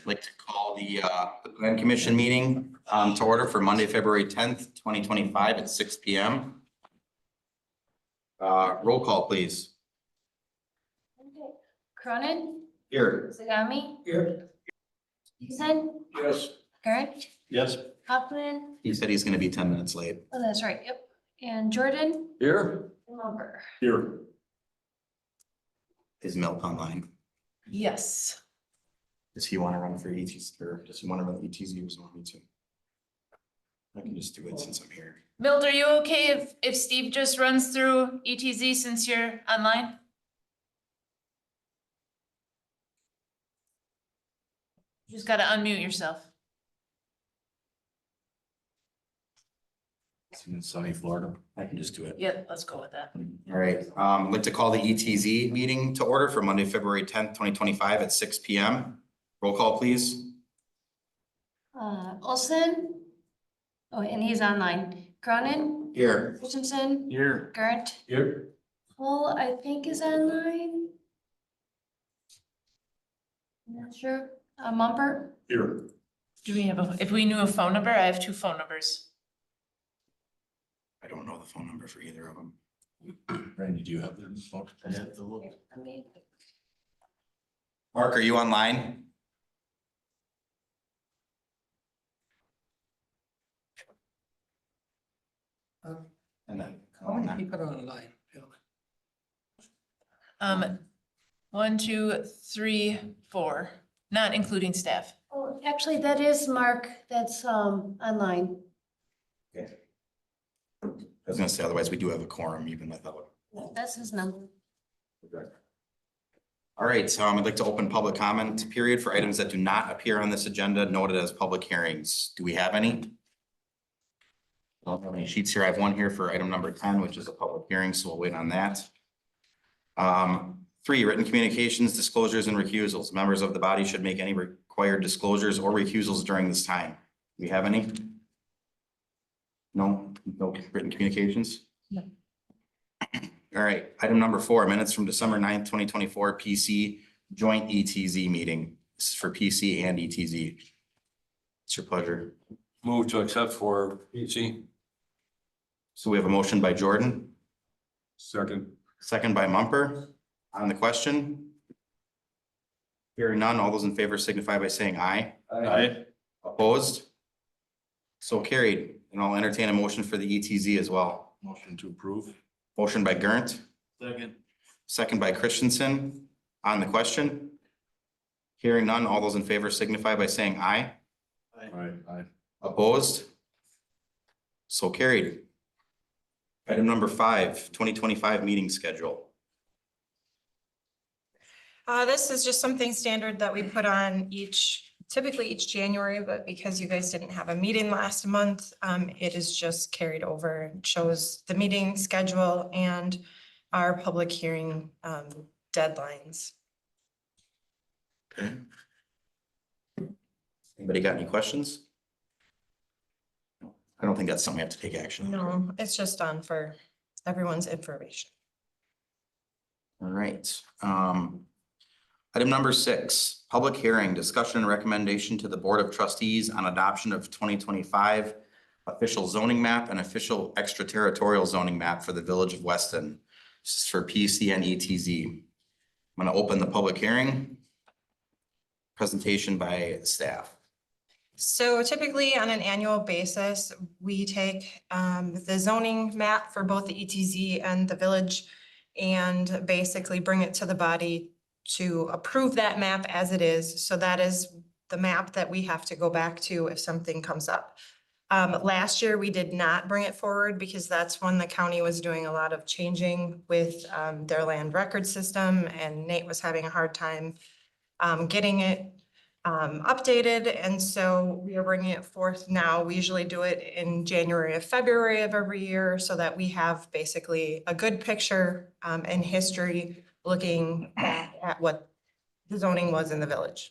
like to call the Plan Commission meeting to order for Monday, February 10th, 2025 at 6 p.m. Roll call, please. Okay. Cronin, Here. Zagami, Here. Weston, Yes. Garrett, Yes. Hoffman. He said he's going to be 10 minutes late. Oh, that's right. Yep. And Jordan Here. and Lumber. Here. Is Milk online? Yes. Does he want to run for ETZ or does he want to run ETZ or does he want me to? I can just do it since I'm here. Milt, are you okay if Steve just runs through ETZ since you're online? You just gotta unmute yourself. It's in sunny Florida. I can just do it. Yep, let's go with that. All right, I'd like to call the ETZ meeting to order for Monday, February 10th, 2025 at 6 p.m. Roll call, please. Olson. Oh, and he's online. Cronin, Here. Christensen, Here. Garrett. Here. Paul, I think is online. Not sure. Mumper. Here. Do we have if we knew a phone number, I have two phone numbers. I don't know the phone number for either of them. Randy, do you have the phone? I have the look. Mark, are you online? And then. How many people are online? 1, 2, 3, 4, not including staff. Oh, actually, that is Mark. That's online. Okay. I was gonna say, otherwise we do have a quorum even without. That's his number. All right, I'd like to open public comment period for items that do not appear on this agenda noted as public hearings. Do we have any? I don't have any sheets here. I have one here for item number 10, which is a public hearing, so we'll wait on that. 3, written communications, disclosures, and recusals. Members of the body should make any required disclosures or recusals during this time. Do we have any? No written communications? No. All right, item number 4, minutes from December 9th, 2024, PC joint ETZ meeting. This is for PC and ETZ. It's your pleasure. Move to accept for PC. So we have a motion by Jordan, Second. second by Mumper. On the question? Hearing none, all those in favor signify by saying aye. Aye. Opposed? So carried, and I'll entertain a motion for the ETZ as well. Motion to approve. Motion by Gerndt, Second. second by Christensen. On the question? Hearing none, all those in favor signify by saying aye. Aye. Aye. Opposed? So carried. Item number 5, 2025 meeting schedule. This is just something standard that we put on typically each January, but because you guys didn't have a meeting last month, it is just carried over. It shows the meeting schedule and our public hearing deadlines. Okay. Anybody got any questions? I don't think that's something we have to take action on. No, it's just on for everyone's information. All right. Item number 6, public hearing, discussion and recommendation to the Board of Trustees on adoption of 2025 official zoning map and official extraterritorial zoning map for the Village of Weston. This is for PC and ETZ. I'm going to open the public hearing. Presentation by staff. So typically on an annual basis, we take the zoning map for both the ETZ and the village and basically bring it to the body to approve that map as it is. So that is the map that we have to go back to if something comes up. Last year, we did not bring it forward because that's when the county was doing a lot of changing with their land record system, and Nate was having a hard time getting it updated. And so we are bringing it forth now. We usually do it in January or February of every year so that we have basically a good picture and history looking back at what the zoning was in the village.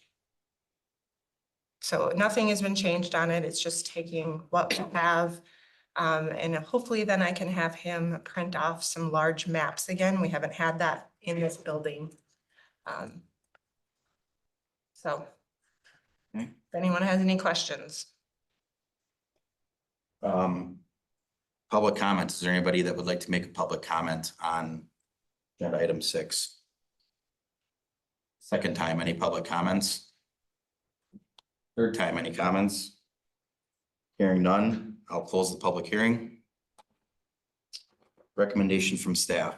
So nothing has been changed on it. It's just taking what we have. And hopefully then I can have him print off some large maps again. We haven't had that in this building. So Okay. If anyone has any questions. Public comment. Is there anybody that would like to make a public comment on agenda item 6? Second time, any public comments? Third time, any comments? Hearing none, I'll close the public hearing. Recommendation from staff.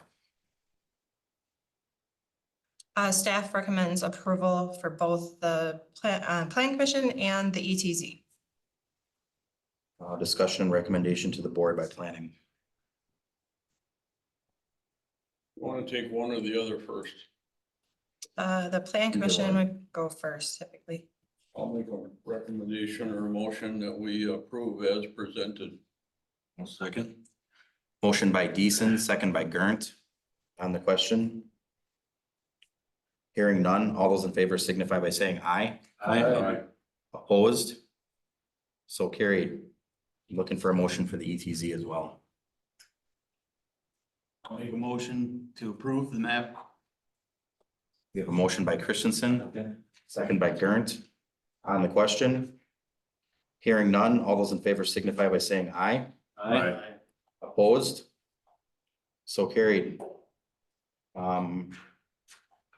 Staff recommends approval for both the Plan Commission and the ETZ. Discussion and recommendation to the board by planning. Want to take one or the other first? The Plan Commission would go first typically. I'll make a recommendation or a motion that we approve as presented. Second. Motion by Deason, second by Gurnt. On the question. Hearing none, all those in favor signify by saying aye. Aye. Opposed? So carried. Looking for a motion for the ETZ as well. I'll make a motion to approve the map. We have a motion by Christensen, second by Gurnt. On the question. Hearing none, all those in favor signify by saying aye. Aye. Opposed? So carried.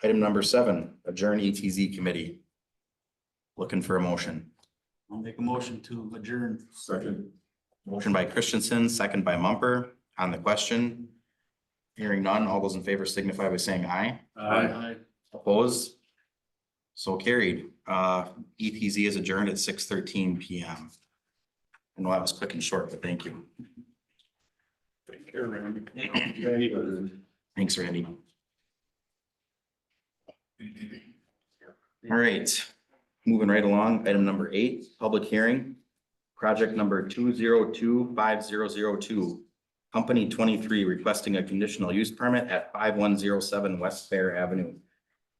Item number 7, adjourn ETZ committee. Looking for a motion. I'll make a motion to adjourn. Second. Motion by Christensen, second by Mumper. On the question. Hearing none, all those in favor signify by saying aye. Aye. Opposed? So carried. ETZ is adjourned at 6:13 PM. I know that was quick and short, but thank you. Take care, Randy. Thanks, Randy. All right, moving right along, item number 8, public hearing. Project number 2025002. Company 23 requesting a conditional use permit at 5107 West Fair Avenue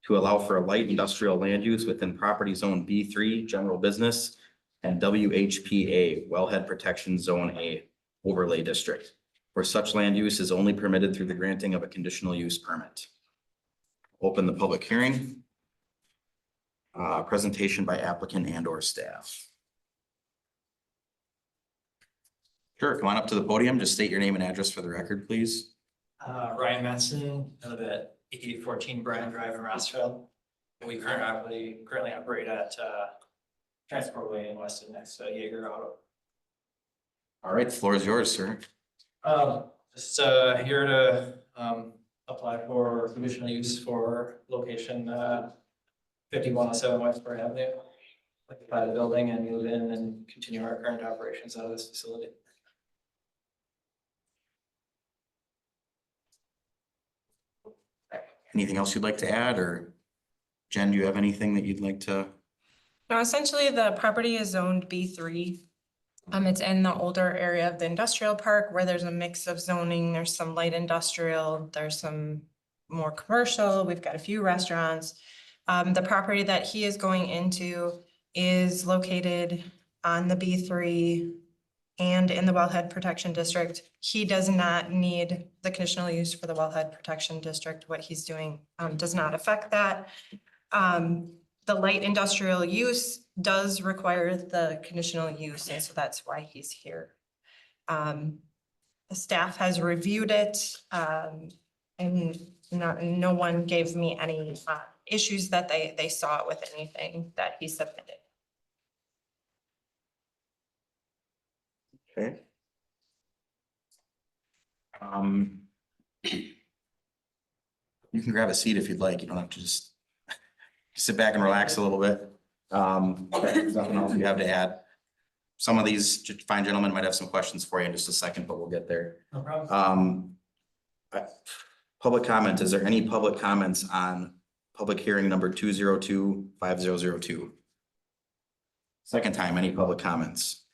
to allow for a light industrial land use within property zone B3 general business and WHPA Wellhead Protection Zone A overlay district, where such land use is only permitted through the granting of a conditional use permit. Open the public hearing. Presentation by applicant and or staff. Sure, come on up to the podium. Just state your name and address for the record, please. Ryan Manson, I live at 8814 Bryan Drive in Rossville. We currently operate at Transportway in Weston next to Jaeger Auto. All right, the floor is yours, sir. Just here to apply for conditional use for location 5107 West Fair Avenue. Like to buy the building and move in and continue our current operations out of this facility. Anything else you'd like to add, or Jen, do you have anything that you'd like to? Now, essentially, the property is zoned B3. It's in the older area of the industrial park where there's a mix of zoning. There's some light industrial, there's some more commercial. We've got a few restaurants. The property that he is going into is located on the B3 and in the Wellhead Protection District. He does not need the conditional use for the Wellhead Protection District. What he's doing does not affect that. The light industrial use does require the conditional use, and so that's why he's here. The staff has reviewed it, and no one gave me any issues that they saw with anything that he submitted. Okay. You can grab a seat if you'd like. You don't have to just sit back and relax a little bit. There's nothing else you have to add. Some of these fine gentlemen might have some questions for you in just a second, but we'll get there. No problem. Public comment, is there any public comments on public hearing number 2025002? Second time, any public comments?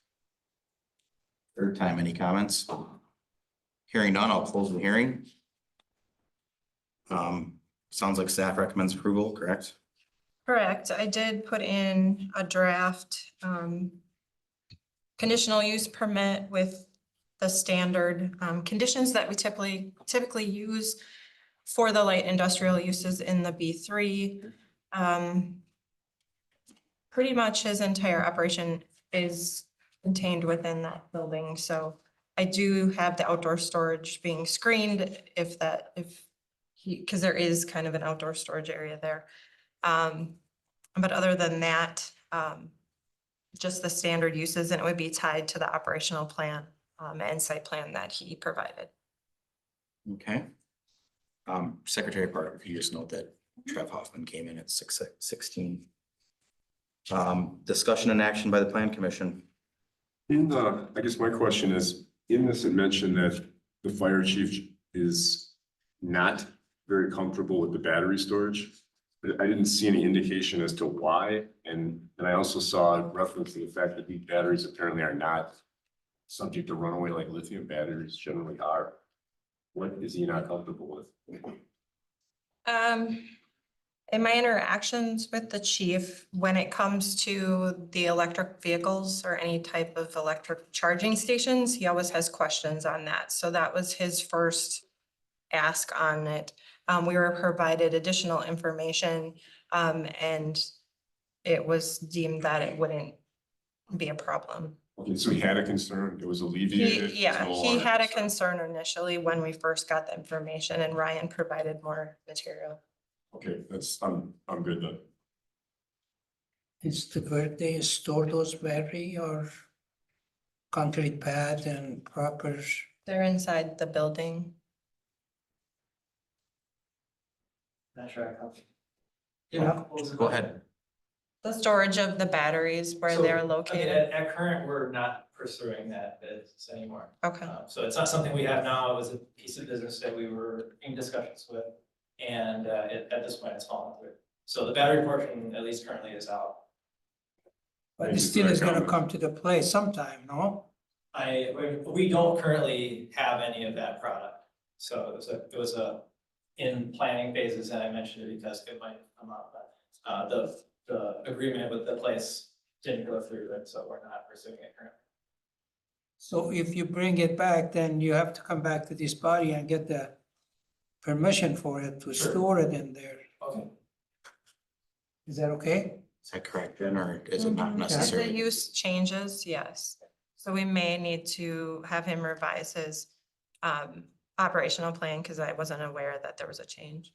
Third time, any comments? Hearing none, I'll close the hearing. Sounds like staff recommends approval, correct? Correct. I did put in a draft conditional use permit with the standard conditions that we typically use for the light industrial uses in the B3. pretty much his entire operation is contained within that building, so I do have the outdoor storage being screened if because there is kind of an outdoor storage area there. But other than that, just the standard uses, and it would be tied to the operational plan and site plan that he provided. Okay. Secretary Parker, if you just note that Trev Hoffman came in at 6:16. Discussion and action by the Plan Commission. I guess my question is, in this, it mentioned that the fire chief is not very comfortable with the battery storage. But I didn't see any indication as to why, and I also saw a reference to the fact that these batteries apparently are not subject to runaway like lithium batteries generally are. What is he not comfortable with? In my interactions with the chief, when it comes to the electric vehicles or any type of electric charging stations, he always has questions on that. So that was his first ask on it. We were provided additional information, and it was deemed that it wouldn't be a problem. Okay, so he had a concern, it was alleviated. it's Yeah, no he longer had a concern initially when we first got the information, and Ryan provided more material. Okay, I'm good then. Is where they store those battery or concrete pad and proper? They're inside the building. Not sure I have. Yeah. Go ahead. The storage of the batteries where So, they're I mean, located. at current, we're not pursuing that business anymore. Okay. So it's not something we have now. It was a piece of business that we were in discussions with. And at this point, it's fallen through. So the battery portion, at least currently, is out. But Thank it you for still that is gonna comment. come to the place sometime, no? We don't currently have any of that product. So it was in planning phases, and I mentioned it because it might come up, but the agreement with the place didn't go through, and so we're not pursuing it currently. So if you bring it back, then you have to come back to this body and get the permission for it to Sure. store it in there. Okay. Is that okay? Is that correct, Jen, or is it not If the necessary? use changes, yes. So we may need to have him revise his operational plan because I wasn't aware that there was a change.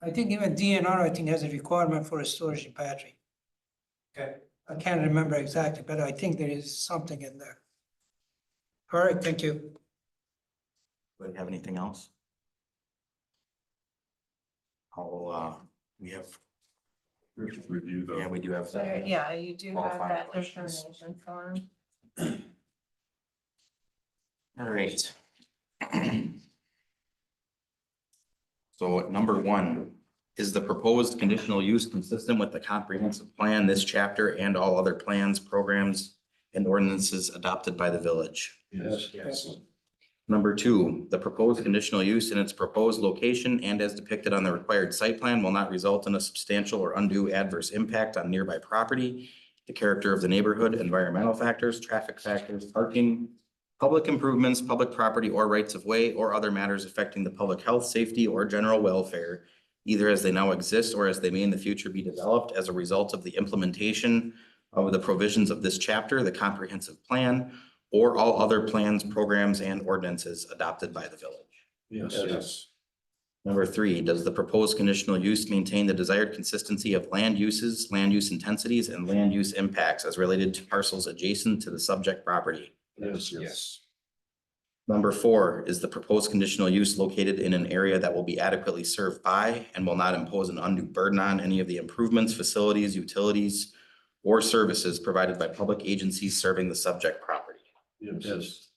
I think even DNR, I think, has a requirement for a storage battery. Okay. I can't remember exactly, but I think there is something in there. All right, thank you. Do you have anything else? We have, Review yeah, the, we do have. Yeah, you do have Qualifying that questions. determination form. All right. So number 1, is the proposed conditional use consistent with the comprehensive plan, this chapter, and all other plans, programs, and ordinances adopted by the village? yes. Number 2, the proposed conditional use in its proposed location and as depicted on the required site plan will not result in a substantial or undue adverse impact on nearby property, the character of the neighborhood, environmental factors, traffic factors, parking, public improvements, public property or rights of way, or other matters affecting the public health, safety, or general welfare, either as they now exist or as they may in the future be developed as a result of the implementation of the provisions of this chapter, the comprehensive plan, or all other plans, programs, and ordinances adopted by the village. Yes. Number 3, does the proposed conditional use maintain the desired consistency of land uses, land use intensities, and land use impacts as related to parcels adjacent to the subject property? Yes. Number 4, is the proposed conditional use located in an area that will be adequately served by and will not impose an undue burden on any of the improvements, facilities, utilities, or services provided by public agencies serving the subject property? Yes.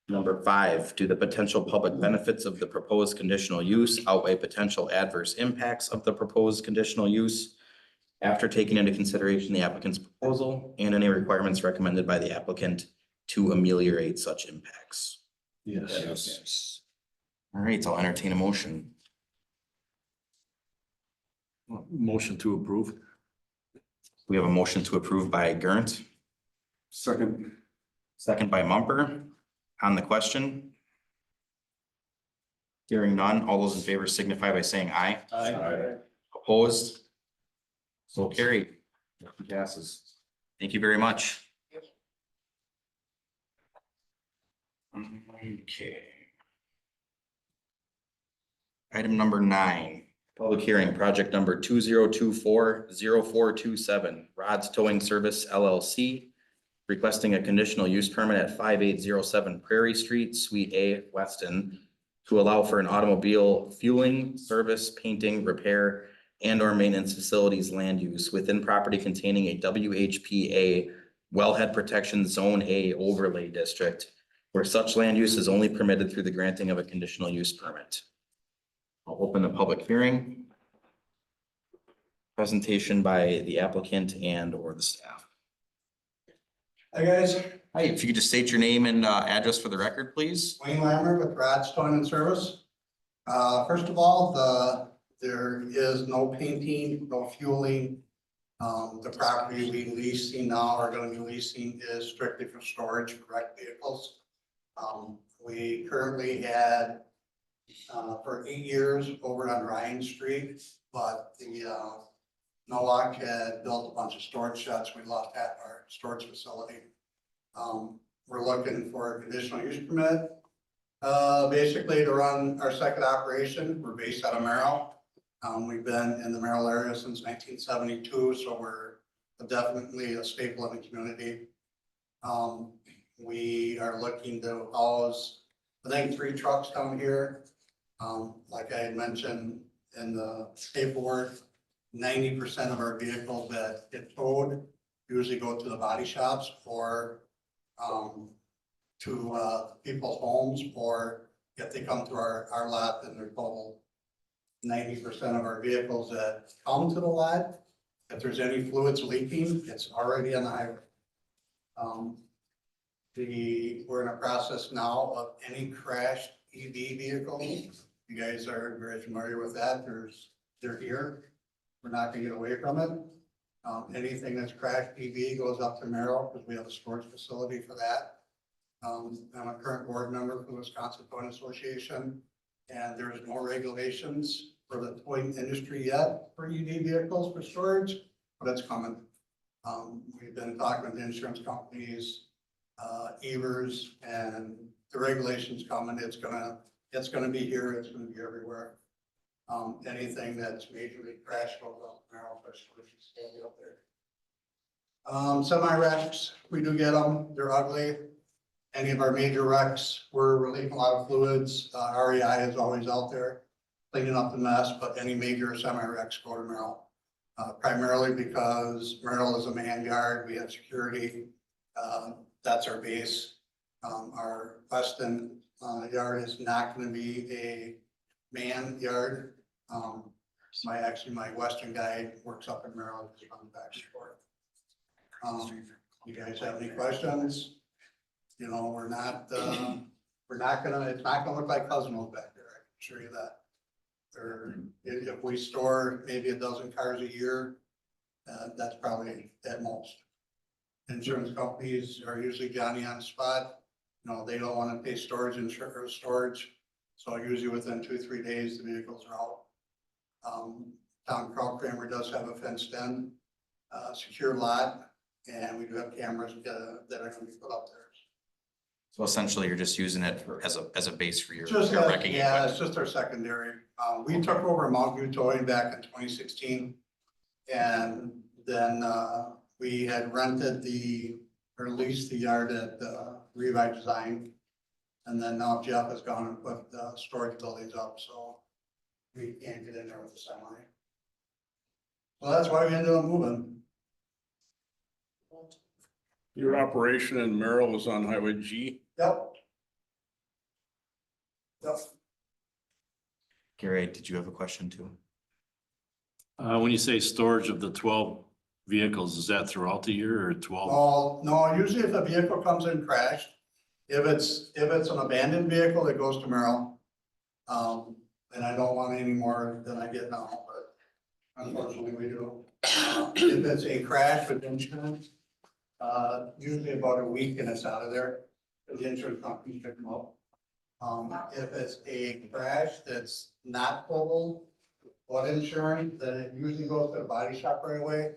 Number 5, do the potential public benefits of the proposed conditional use outweigh potential adverse impacts of the proposed conditional use after taking into consideration the applicant's proposal and any requirements recommended by the applicant to ameliorate such impacts? Yes. All right, so I'll entertain a motion. Motion to approve. We have a motion to approve by Gurnt, Second. second by Mumper. On the question? Hearing none, all those in favor signify by saying aye. Aye. Opposed? So carried. Motion passes. Thank you very much. Okay. Item number 9, public hearing, project number 2024-0427, Rods Towing Service LLC, requesting a conditional use permit at 5807 Prairie Street, Suite A, Weston, to allow for an automobile fueling, service, painting, repair, and or maintenance facilities land use within property containing a WHPA Wellhead Protection Zone A overlay district, where such land use is only permitted through the granting of a conditional use permit. I'll open the public hearing. Presentation by the applicant and or the staff. Hi, guys. Hi, if you could just state your name and address for the record, please. Wayne Lammer with Rods Towing and Service. First of all, there is no painting, no fueling. The property we leasing now are gonna be leasing is strictly for storage for wrecked vehicles. We currently had for 8 years over on Ryan Street, but the NOAC had built a bunch of storage sheds. We lost half our storage facility. We're looking for a conditional use permit. Basically to run our second operation. We're based out of Merrill. We've been in the Merrill area since 1972, so we're definitely a staple in the community. We are looking to house, I think, 3 trucks down here. Like I had mentioned in the paperwork, 90% of our vehicles that get towed usually go to the body shops or to people's homes, or if they come to our lot, then they're totaled. 90% of our vehicles that come to the lot, if there's any fluids leaking, it's already on the highway. We're in a process now of any crashed EV vehicles. You guys are very familiar with that. They're here. We're not gonna get away from it. Anything that's crashed EV goes up to Merrill because we have a storage facility for that. I'm a current board member for the Wisconsin Towing Association, and there's no regulations for the towing industry yet for EV vehicles for storage, but it's coming. We've been talking with the insurance companies, Evers, and the regulations coming. It's gonna be here. It's gonna be everywhere. Anything that's majorly crashed goes up Merrill, especially if you stay up there. Semi-wrecks, we do get them. They're ugly. Any of our major wrecks, we're releasing a lot of fluids. REI is always out there cleaning up the mess, but any major semi-wrecks go to Merrill. Primarily because Merrill is a man yard. We have security. That's our base. Our Weston yard is not going to be a man yard. My Western guy works up in Maryland, he's on the back support. You guys have any questions? You know, we're not gonna, it's not gonna look like Cosmos back there, I can assure you that. If we store maybe a dozen cars a year, that's probably at most. Insurance companies are usually Johnny on the spot. You know, they don't want to pay storage insurance, so usually within 2-3 days, the vehicles are out. Town Kraut Kramer does have a fenced in, secure lot, and we do have cameras that are going to be put up there. So essentially, you're just using it as a base for your Just, wrecking yeah, equipment. it's just our secondary. We took over Mount View Towing back in 2016. And then we had rented or leased the yard at Revi Design. And then now Jeff has gone and put storage buildings up, so we can't get in there with the semi. So that's why we ended up moving. Your operation in Merrill is on Highway G. Yep. Yep. Gary, did you have a question too? When you say storage of the 12 vehicles, is that throughout the year or 12? Well, no, usually if a vehicle comes in crashed, if it's an abandoned vehicle, it goes to Merrill. And I don't want any more than I get now, but unfortunately we do. If it's a crash with insurance, usually about a week and it's out of there. The insurance company pick them up. If it's a crash that's not total, what insurance, then it usually goes to the body shop right away.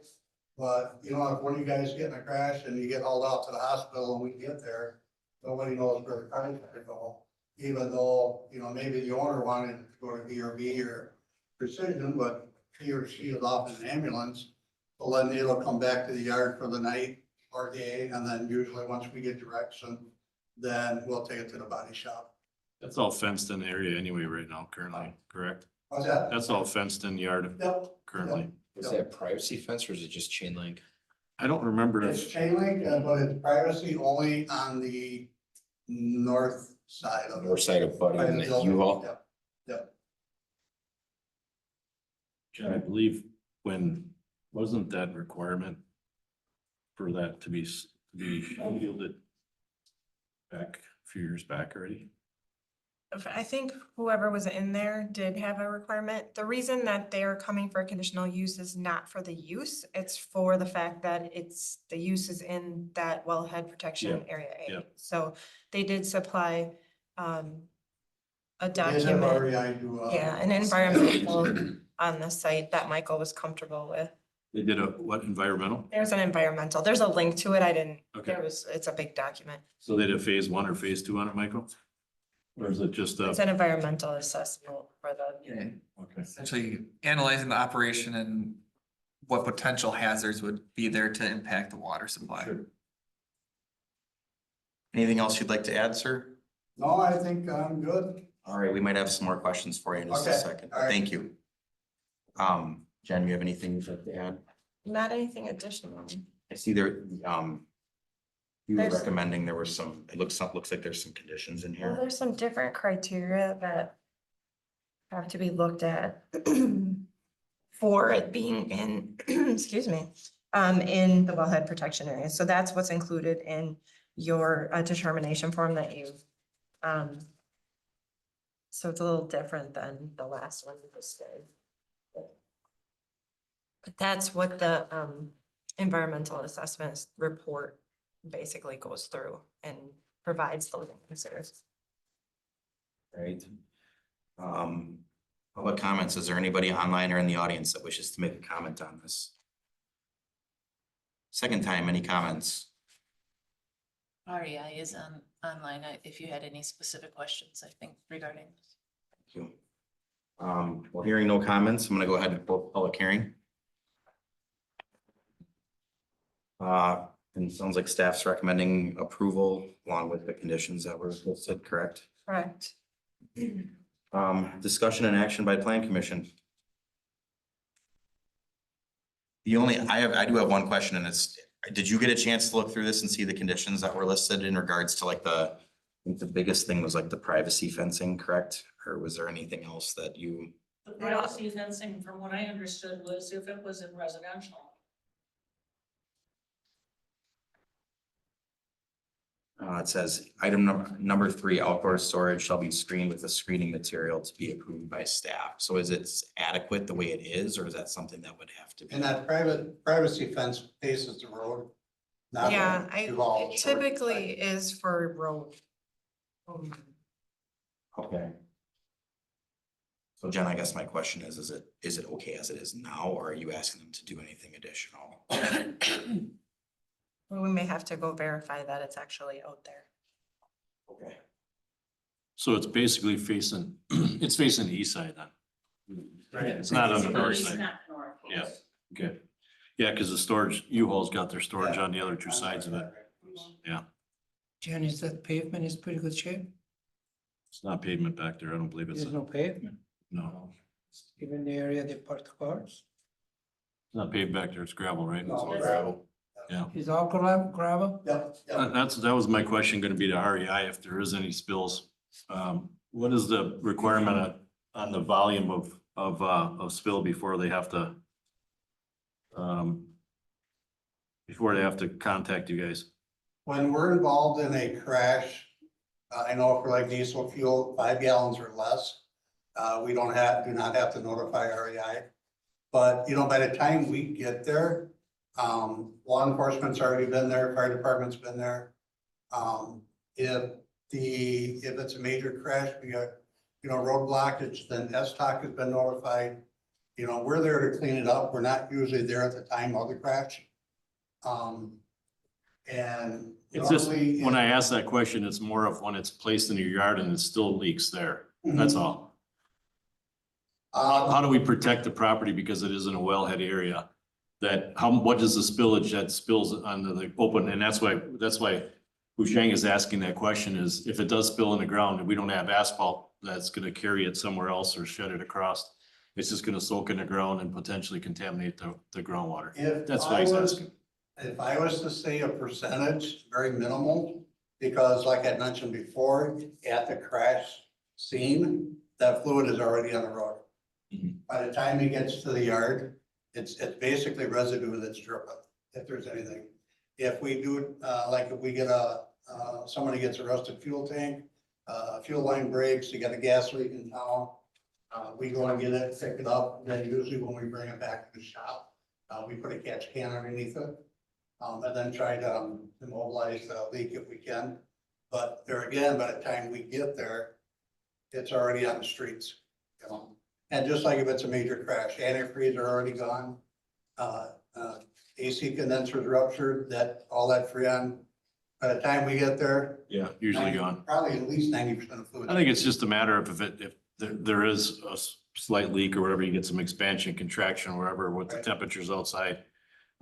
But, you know, if one of you guys get in a crash and you get hauled out to the hospital and we get there, nobody knows where the car's gonna go. Even though, you know, maybe the owner wanted to go to BRB or Precision, but he or she is off in an ambulance. Well, then it'll come back to the yard for the night or day, and then usually once we get direction, then we'll take it to the body shop. That's all fenced in area anyway right now, currently, correct? How's that? That's all fenced in yard Yep. currently. Is that privacy fence or is it just chain link? I don't remember It's if, chain link, but it's privacy only on the north side of it. North side of Buddy and the U-Haul? Yep. Yep. I believe when, wasn't that requirement for that to be shielded back a few years back already? I think whoever was in there did have a requirement. The reason that they're coming for a conditional use is not for the use. It's for the fact that the use is in that wellhead protection area A. yeah. So they did supply a They have document, REI do, an environmental on the site that Michael was comfortable with. They did a, what, environmental? There's an environmental, there's a link to it. Okay. It's a big document. So they did phase 1 or phase 2 on it, Michael? Or is it just It's an environmental assessment for the. okay. Essentially analyzing the operation and what potential hazards would be there to impact the water supply. Sure. Anything else you'd like to add, sir? No, I think I'm good. All right, we might have some more questions for you in just a Okay, second. all right. Thank you. Jen, you have anything you'd like to add? Not anything additional. I see there, you were There's- recommending there were some, it looks like there's some conditions in Well, here. there's some different criteria that have to be looked at for it being in, excuse me, in the wellhead protection area. So that's what's included in your determination form that you, so it's a little different than the last one we just did. But that's what the environmental assessment report basically goes through and provides the living considers. Right. Public comments, is there anybody online or in the audience that wishes to make a comment on this? Second time, any comments? REI is online, if you had any specific questions, I think, regarding this. Thank you. Well, hearing no comments, I'm gonna go ahead and close the public hearing. And it sounds like staff's recommending approval along with the conditions that were listed, correct? Correct. Discussion and action by plan commission. I do have one question, and it's, did you get a chance to look through this and see the conditions that were listed in regards to like I think the biggest thing was like the privacy fencing, correct? Or was there anything else that you? The privacy fencing, from what I understood, was if it was in residential. It says item number 3, outdoor storage shall be screened with a screening material to be approved by staff. So is it adequate the way it is, or is that something that would have to be? And that privacy fence faces the road. not Yeah, the duval it storage. typically is for road. Okay. So Jen, I guess my question is it okay as it is now, or are you asking them to do anything additional? We may have to go verify that it's actually out there. Okay. So it's basically facing, it's facing the east side then? It's not on the north It's side? not north. Yeah. Okay. Yeah, because the storage, U-Haul's got their storage on the other two sides of it. Yeah, Jen, is that pavement is pretty good shape? it's not pavement back there. I don't believe it's, There's no pavement, no, even the area they park the cars. it's not paved back there. It's gravel, right? No, It's all it's- gravel. Yeah. Is all gravel? Yep, yep. That was my question gonna be to REI if there is any spills. What is the requirement on the volume of spill before they have to contact you guys? When we're involved in a crash, I know for like diesel fuel, 5 gallons or less, we do not have to notify REI. But, you know, by the time we get there, law enforcement's already been there, fire department's been there. If it's a major crash, we got, you know, road blockage, then STOC has been notified. You know, we're there to clean it up. We're not usually there at the time of the crash. And It's just, normally. when I ask that question, it's more of when it's placed in your yard and it still leaks there. That's all. How do we protect the property because it is in a wellhead area? That, what does the spillage that spills onto the open, and that's why Husheng is asking that question, is if it does spill in the ground and we don't have asphalt that's gonna carry it somewhere else or shed it across, it's just gonna soak in the ground and potentially contaminate the groundwater. That's why he's asking. If I was to say a percentage, very minimal, because like I mentioned before, at the crash scene, that fluid is already on the road. Mhm. By the time it gets to the yard, it's basically residue that's dripping, if there's anything. If we do, like if we get somebody gets a rusted fuel tank, fuel line breaks, you got a gas leak in town, we go and get it, pick it up, and then usually when we bring it back to the shop, we put a catch can underneath it. And then try to immobilize the leak if we can. But there again, by the time we get there, it's already on the streets, you know. And just like if it's a major crash, antifreeze are already gone. AC condensers ruptured, all that freon. By the time we get there. Yeah, usually gone. Probably at least 90% of fluid. I think it's just a matter of if there is a slight leak or whatever, you get some expansion, contraction, or whatever, with the temperatures outside.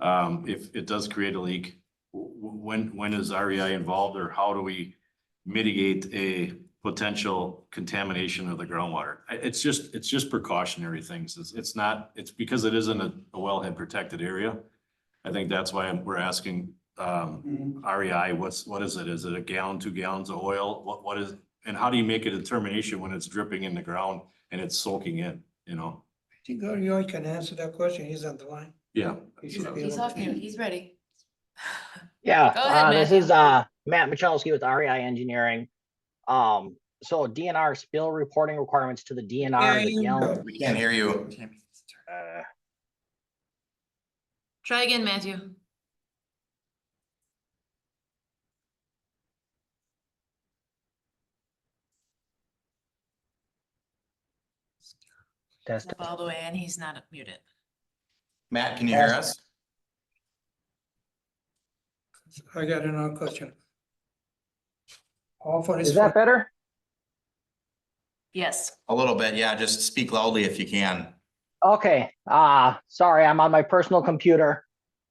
If it does create a leak, when is REI involved, or how do we mitigate a potential contamination of the groundwater? It's just precautionary things. It's because it isn't a wellhead protected area. I think that's why we're asking REI, what is it? Is it a gallon, 2 gallons of oil? What is, and how do you make a determination when it's dripping in the ground and it's soaking in, you know? I think REI can answer that question. He's on the line. Yeah. He should be He's able off to. mute, he's ready. Yeah, Go ahead, this Matthew. is Matt Michalski with REI Engineering. So DNR spill reporting requirements to the DNR. Yeah, The you gallon. go. We can't hear you. Try again, Matthew. Test. Step all the way in, he's not muted. Matt, can you hear us? I got another question. How far Is that better? Yes. A little bit, yeah, just speak loudly if you can. Okay, sorry, I'm on my personal computer.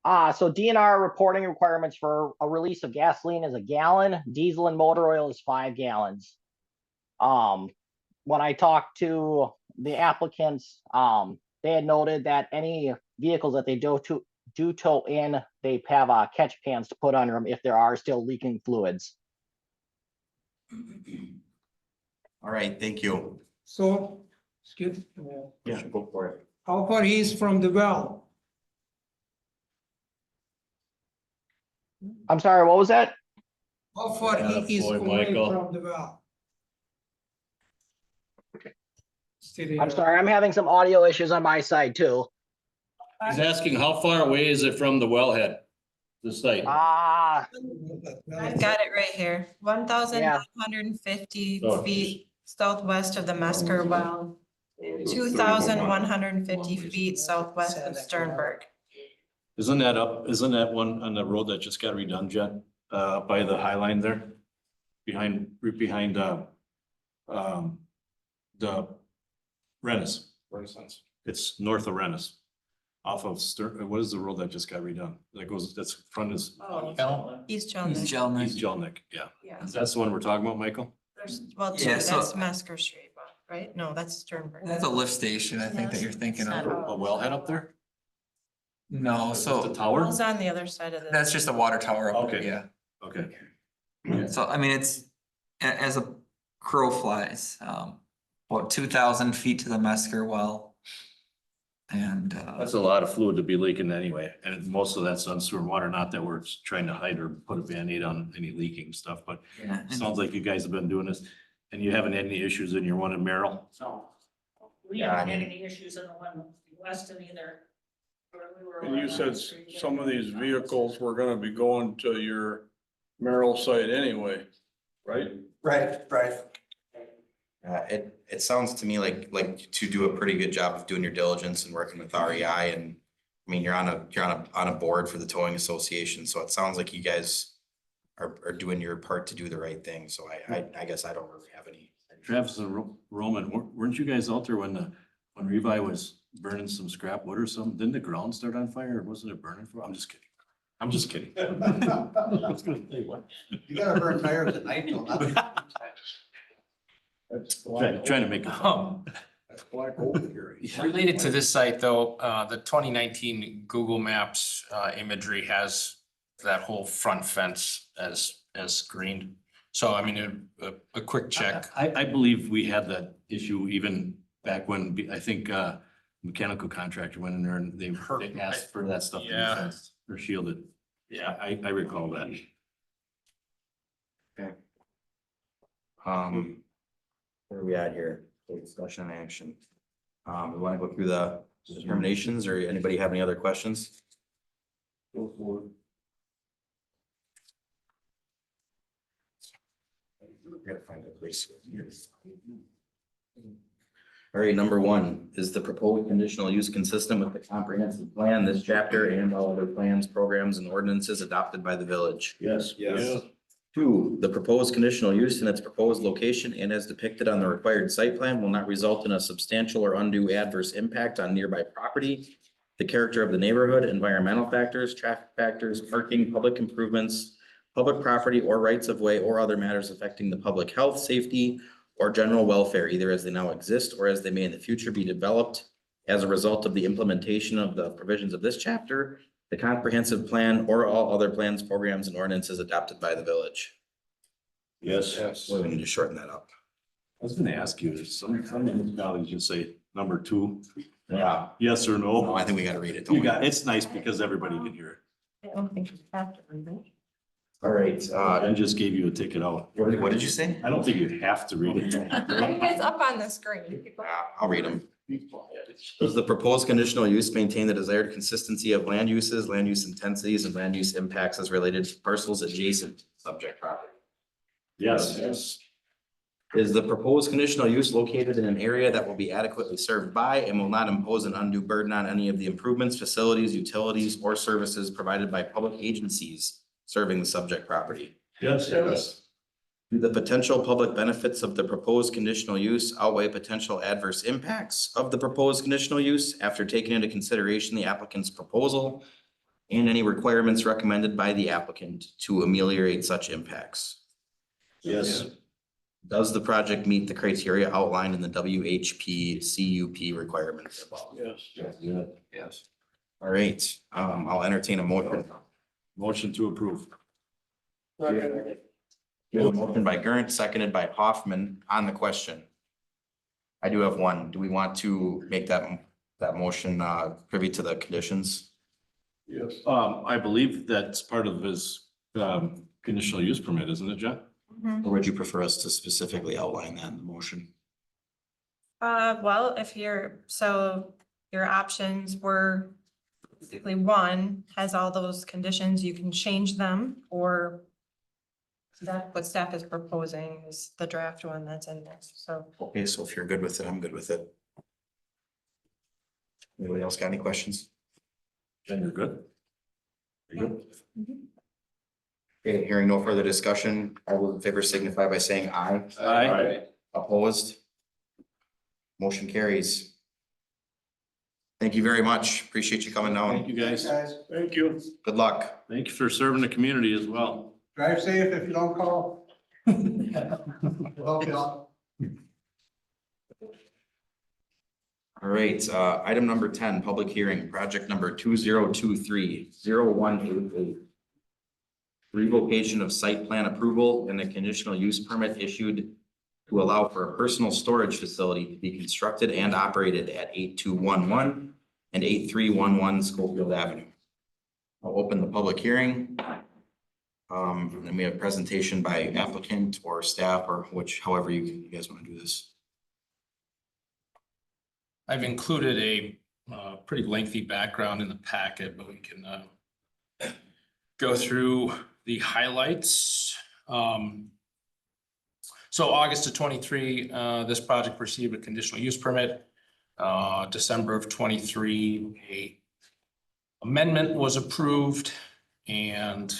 So DNR reporting requirements for a release of gasoline is a gallon, diesel and motor oil is 5 gallons. When I talked to the applicants, they had noted that any vehicles that they do tow in, they have catch pans to put under them if there are still leaking fluids. All right, thank you. So, excuse me. Yeah, go for it. How far he is from the well? I'm sorry, what was that? How far he is Boy, away Michael. from the well? Still I'm here. sorry, I'm having some audio issues on my side too. He's asking how far away is it from the wellhead, the site? I've got it right here, 1,950 Oh. feet southwest of the Mesker well, 2,150 feet southwest of Sternberg. Isn't that one on the road that just got redone, Jen? By the High Line there? Right behind, the Rennis. Renaissance. It's north of Rennis. Off of what is the road that just got redone? That goes, that's front is East He's Chelmsford. gentleman. East Jelnik, yeah. Yeah, That's the one we're talking about, Michael? there's, well, Yeah, two, so- that's Mesker Street, right? No, that's Sternberg. That's a lift station, I think that you're thinking It's of. not- A wellhead up there? No, The so tower? It's on the other side of the. that's just a water tower up there, Okay. yeah. Okay. So I mean, it's as a crow flies, about 2,000 feet to the Mesker well. And That's a lot of fluid to be leaking anyway, and most of that's on sewer and water, not that we're trying to hide or put a Band-Aid on any leaking stuff, but yeah, it sounds like you guys have been doing this and you haven't had any issues in your one in Merrill. So we Yeah, I haven't had mean- any issues in the one in Weston either. where we were And you on said the street. some of these vehicles were gonna be going to your Merrill site anyway, right? Right. It sounds to me like to do a pretty good job of doing your diligence and working with REI and, I mean, you're on a board for the towing association, so it sounds like you guys are doing your part to do the right thing, so I guess I don't really have any. Travis and Roman, weren't you guys out there when Revi was burning some scrap wood or something? Didn't the ground start on fire or wasn't it burning for? I'm just kidding. I'm just kidding. I was gonna say, what? You gotta burn tires at night, though. Trying to make it fun. That's black over here. Related to this site though, the 2019 Google Maps imagery has that whole front fence as screened. So I mean, a quick check. I believe we had that issue even back when, I think, mechanical contractor went in there and they asked for that stuff to be Yeah. fenced or shielded. Yeah, I recall that. Where are we at here? Discussion and action. We want to go through the determinations, or anybody have any other questions? Go for it. Gotta find a place here. All right, number one, is the proposed conditional use consistent with the comprehensive plan, this chapter, and all other plans, programs, and ordinances adopted by the village? Yes. Yes. Two, the proposed conditional use in its proposed location and as depicted on the required site plan will not result in a substantial or undue adverse impact on nearby property, the character of the neighborhood, environmental factors, traffic factors, parking, public improvements, public property or rights of way, or other matters affecting the public health, safety, or general welfare, either as they now exist or as they may in the future be developed as a result of the implementation of the provisions of this chapter, the comprehensive plan, or all other plans, programs, and ordinances adopted by the village. Yes. Well, we need to shorten that up. I was gonna ask you, some municipalities just say number two, Yeah. yes or No, no. I think we gotta read it. You got, it's nice because everybody can hear it. I don't think you have to read it. All right, I just gave you a ticket out. what did you say? I don't think you have to read it. I think it's up on the screen. I'll read them. Does the proposed conditional use maintain the desired consistency of land uses, land use intensities, and land use impacts as related to parcels adjacent to subject property? Yes. Is the proposed conditional use located in an area that will be adequately served by and will not impose an undue burden on any of the improvements, facilities, utilities, or services provided by public agencies serving the subject property? Yes. Do the potential public benefits of the proposed conditional use outweigh potential adverse impacts of the proposed conditional use after taking into consideration the applicant's proposal and any requirements recommended by the applicant to ameliorate such impacts? Yes. Does the project meet the criteria outlined in the WHP CUP requirements above? Yes. Yes. All right, I'll entertain a motion. Motion to approve. We have a motion by Gurnt, seconded by Hoffman on the question. I do have one. Do we want to make that motion privy to the conditions? Yes. I believe that's part of his conditional use permit, isn't it, John? Or would you prefer us to specifically outline that in the motion? Well, if your options were basically one has all those conditions, you can change them, or that's what staff is proposing is the draft one that's in there, so. Okay, so if you're good with it, I'm good with it. Anybody else got any questions? Then you're good. You're good. Okay, hearing no further discussion, all those in favor signify by saying aye. Aye. Opposed? Motion carries. Thank you very much. Appreciate you coming Thank down. you, guys. Thank you. Good luck. Thank you for serving the community as well. Drive safe if you don't call. We'll help you out. All right, item number 10, public hearing, project number 2023-0188. Revocation of site plan approval and a conditional use permit issued to allow for a personal storage facility to be constructed and operated at 8211 and 8311 Schofield Avenue. I'll open the public hearing. And we have a presentation by applicant or staff, or however you guys want to do this. I've included a pretty lengthy background in the packet, but we can go through the highlights. So August of 23, this project received a conditional use permit. December of 23, a amendment was approved and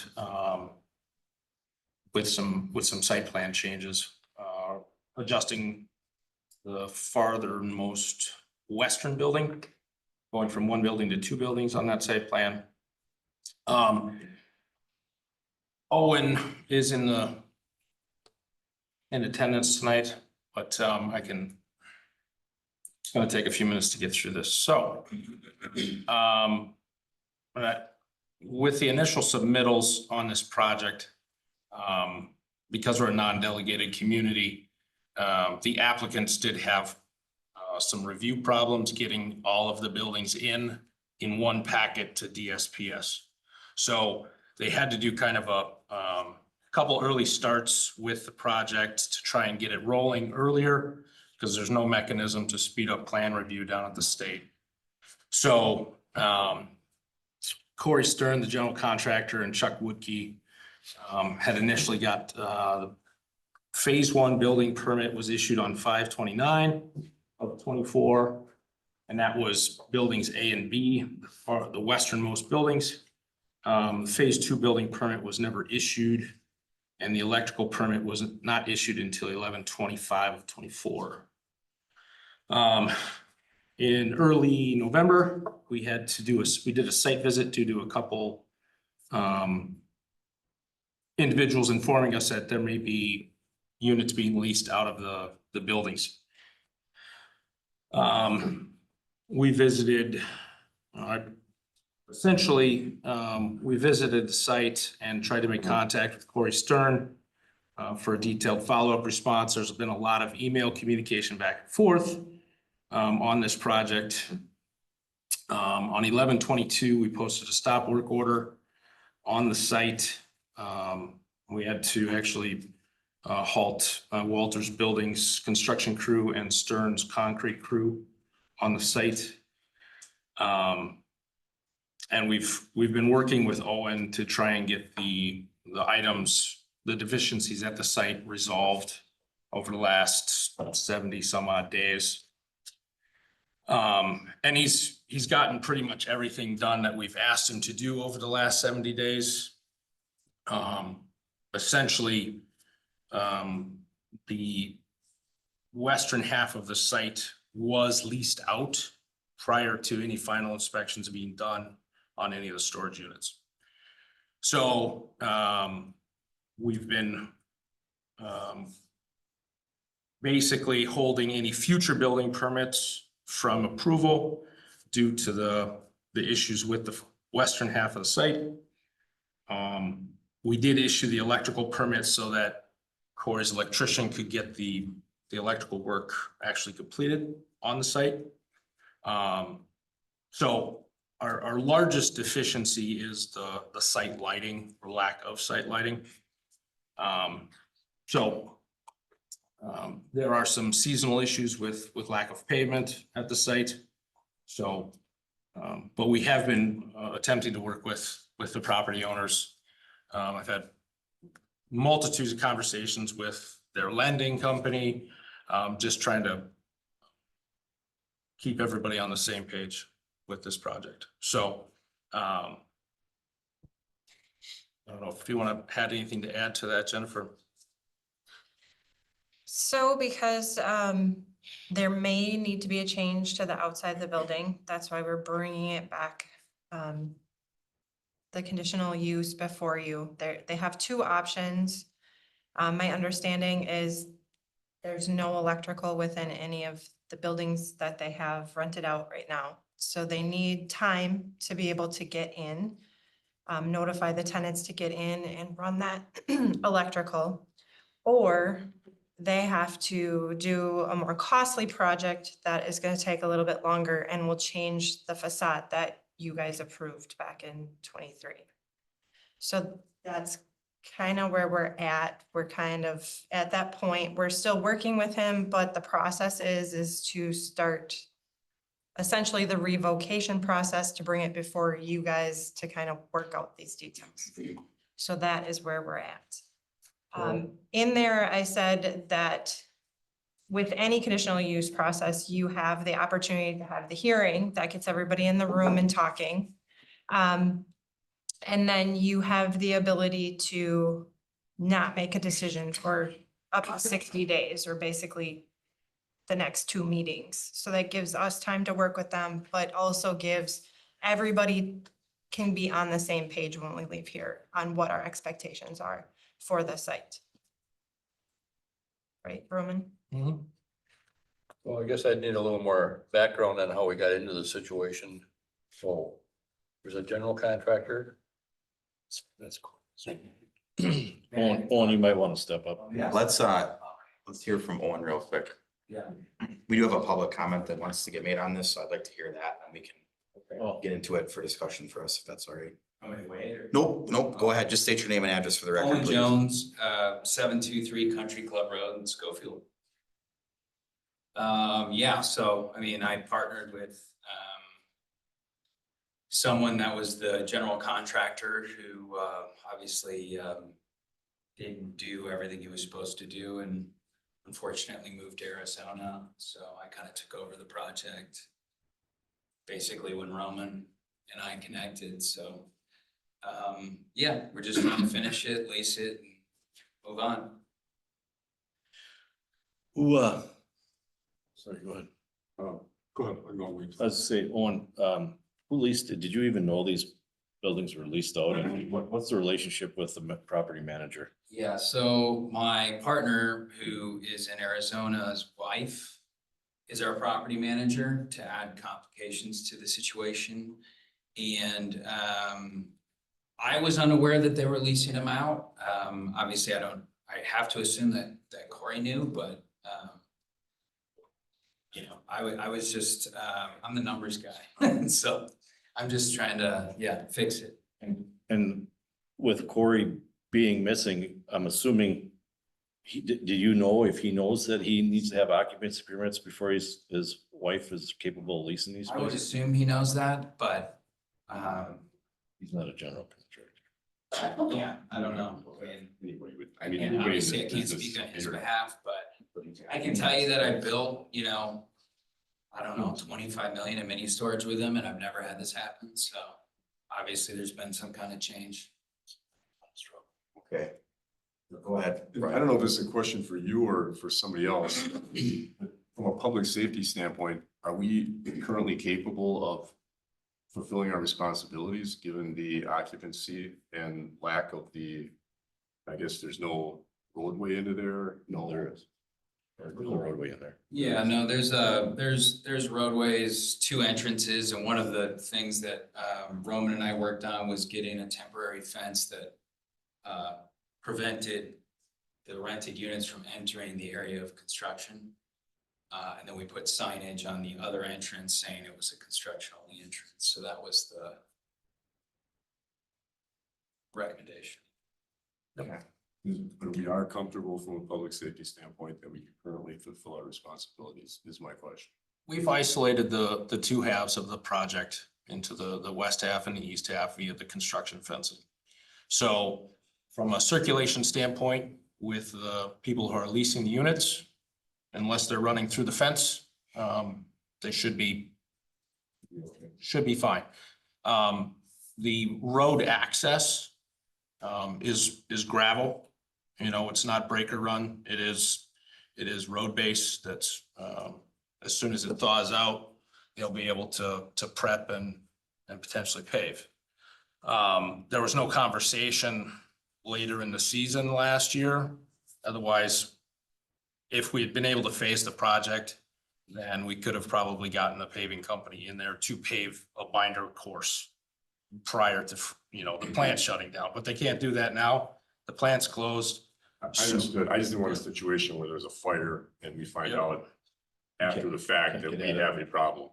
with some site plan changes, adjusting the farthermost western building, going from one building to two buildings on that site plan. Owen is in attendance tonight, but it's gonna take a few minutes to get through this. So with the initial submittals on this project, because we're a non-delegated community, the applicants did have some review problems getting all of the buildings in one packet to DSPS. So they had to do kind of a couple early starts with the project to try and get it rolling earlier, because there's no mechanism to speed up plan review down at the state. So Corey Stern, the general contractor, and Chuck Woodkey had initially got the phase 1 building permit was issued on 5/29 of 24. And that was buildings A and B, the westernmost buildings. Phase 2 building permit was never issued, and the electrical permit was not issued until 11/25 of 24. In early November, we did a site visit to do a couple individuals informing us that there may be units being leased out of the buildings. We visited, we visited the site and tried to make contact with Corey Stern for a detailed follow-up response. There's been a lot of email communication back and forth on this project. On 11/22, we posted a stop work order on the site. We had to actually halt Walter's Buildings construction crew and Stern's concrete crew on the site. And we've been working with Owen to try and get the items, the deficiencies at the site resolved over the last 70 some odd days. And he's gotten pretty much everything done that we've asked him to do over the last 70 days. Essentially, the western half of the site was leased out prior to any final inspections being done on any of the storage units. So we've been basically holding any future building permits from approval due to the issues with the western half of the site. We did issue the electrical permit so that Corey's electrician could get the electrical work actually completed on the site. So our largest deficiency is the site lighting or lack of site lighting. There are some seasonal issues with lack of pavement at the site. So, but we have been attempting to work with the property owners. I've had multitudes of conversations with their lending company, just trying to keep everybody on the same page with this project. So I don't know if you want to add anything to add to that, Jennifer. So because there may need to be a change to the outside of the building, that's why we're bringing it back. The conditional use before you. They have two options. My understanding is there's no electrical within any of the buildings that they have rented out right now. So they need time to be able to get in, notify the tenants to get in and run that electrical. Or they have to do a more costly project that is going to take a little bit longer and will change the facade that you guys approved back in 23. So that's kind of where we're at. We're kind of at that point. We're still working with him, but the process is to start essentially the revocation process to bring it before you guys to kind of work out these details. So that is where we're at. In there, I said that with any conditional use process, you have the opportunity to have the hearing that gets everybody in the room and talking. And then you have the ability to not make a decision for up to 60 days, or basically the next 2 meetings. So that gives us time to work with them, but also gives everybody can be on the same page when we leave here on what our expectations are for the site. Right, Roman? Well, I guess I'd need a little more background on how we got into the situation. So there's a general contractor. That's cool. Owen, you might want to step up. Let's hear from Owen real quick. Yeah. We do have a public comment that wants to get made on this, so I'd like to hear that, and we can get into it for discussion for us, if that's all right. Nope, go ahead. Just state your name and address for the record, Owen please. Jones, 723 Country Club Road in Schofield. Yeah, so, I mean, I partnered with, someone that was the general contractor who, obviously, didn't do everything he was supposed to do, and unfortunately moved to Arizona. So I kind of took over the project basically when Roman and I connected. So, yeah, we're just trying to finish it, lease it, and move on. Who, sorry, go ahead. Go ahead, I'm going to. I was say, Owen, who leased it? Did you even know these buildings were leased out? And what's the relationship with the property manager? Yeah, so my partner, who is in Arizona's wife, is our property manager, to add complications to the situation. And I was unaware that they were leasing them out. Obviously, I have to assume that Corey knew, but you know, I was just, I'm the numbers guy. So I'm just trying to, fix it. And with Corey being missing, I'm assuming did you know if he knows that he needs to have occupancy permits before his wife is capable of leasing these? I would assume he knows that, but he's not a general contractor. yeah, I don't know. I mean, And obviously I can't speak on his behalf, but I can tell you that I built, you know, I don't know, 25 million in mini storage with him, and I've never had this happen. So obviously there's been some kind of change. Okay. Go ahead. I don't know if this is a question for you or for somebody else. From a public safety standpoint, are we currently capable of fulfilling our responsibilities, given the occupancy and lack of I guess there's no roadway into there? No, there is. There's no roadway in there. Yeah, no, there's roadways, 2 entrances, and one of the things that Roman and I worked on was getting a temporary fence that prevented the rented units from entering the area of construction. And then we put signage on the other entrance saying it was a construction only entrance. So that was the recommendation. Okay. But we are comfortable from a public safety standpoint that we can currently fulfill our responsibilities, is my question. We've isolated the 2 halves of the project into the west half and the east half via the construction fencing. So from a circulation standpoint, with the people who are leasing the units, unless they're running through the fence, they should be fine. The road access is gravel. You know, it's not breaker run. It is road base. That's as soon as it thaws out, they'll be able to prep and potentially pave. There was no conversation later in the season last year. Otherwise, if we had been able to phase the project, then we could have probably gotten a paving company in there to pave a binder course prior to, you know, the plant shutting down, but they can't do that now. The plant's closed. I understood. I just didn't want a situation where there's a fire and we find out after the fact that we have a problem.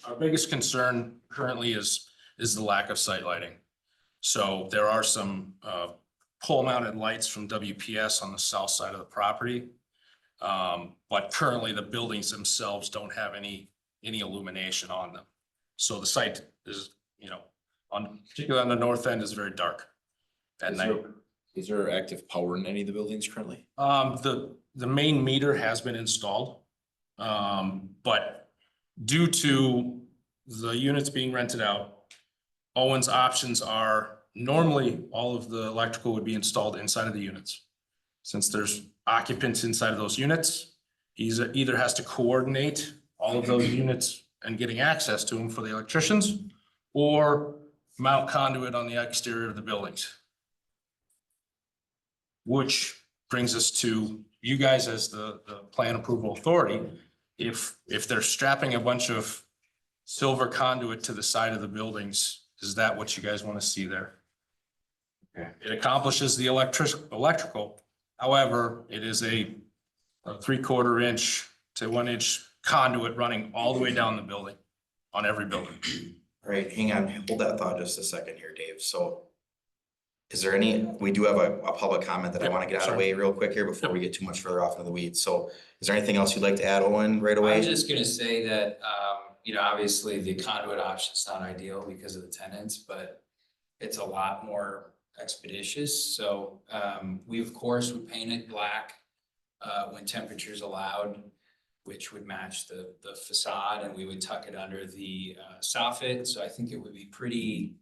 Our biggest concern currently is the lack of site lighting. So there are some pole mounted lights from WPS on the south side of the property. But currently the buildings themselves don't have any illumination on them. So the site is, you know, particularly on the north end, is very dark at night. Is there active power in any of the buildings currently? The main meter has been installed. But due to the units being rented out, Owen's options are normally all of the electrical would be installed inside of the units. Since there's occupants inside of those units, he's either has to coordinate all of those units and getting access to them for the electricians, or mount conduit on the exterior of the buildings. Which brings us to you guys as the plan approval authority. If they're strapping a bunch of silver conduit to the side of the buildings, is that what you guys want to see there? Okay. It accomplishes the electrical. However, it is a 3/4 inch to 1 inch conduit running all the way down the building, on every building. All right, hang on, hold that thought just a second here, Dave. So is there any, we do have a public comment that I want to get out of the way real quick here before we get too much further off into the weeds. So is there anything else you'd like to add, Owen, right I away? was just gonna say that, obviously the conduit option's not ideal because of the tenants, but it's a lot more expeditious. So, we of course would paint it black, when temperature's allowed, which would match the facade, and we would tuck it under the, soffit. So I think it would be pretty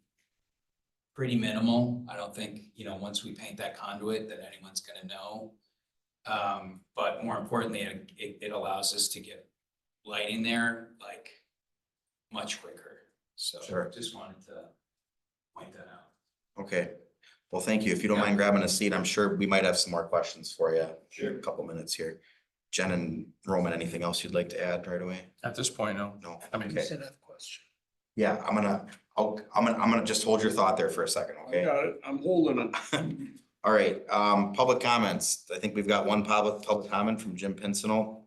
minimal. I don't think, once we paint that conduit that anyone's gonna know. But more importantly, it allows us to get lighting there like much quicker. So Sure. just wanted to point that out. Okay, well, thank you. If you don't mind grabbing a seat, I'm sure we might have some more questions for you. Sure. A couple minutes here. Jen and Roman, anything else you'd like to add right away? At this point, no. No, I mean, okay. question. Yeah, I'm gonna just hold your thought there for a second, okay? got it. I'm holding it. All right, public comments. I think we've got one public comment from Jim Pincinel.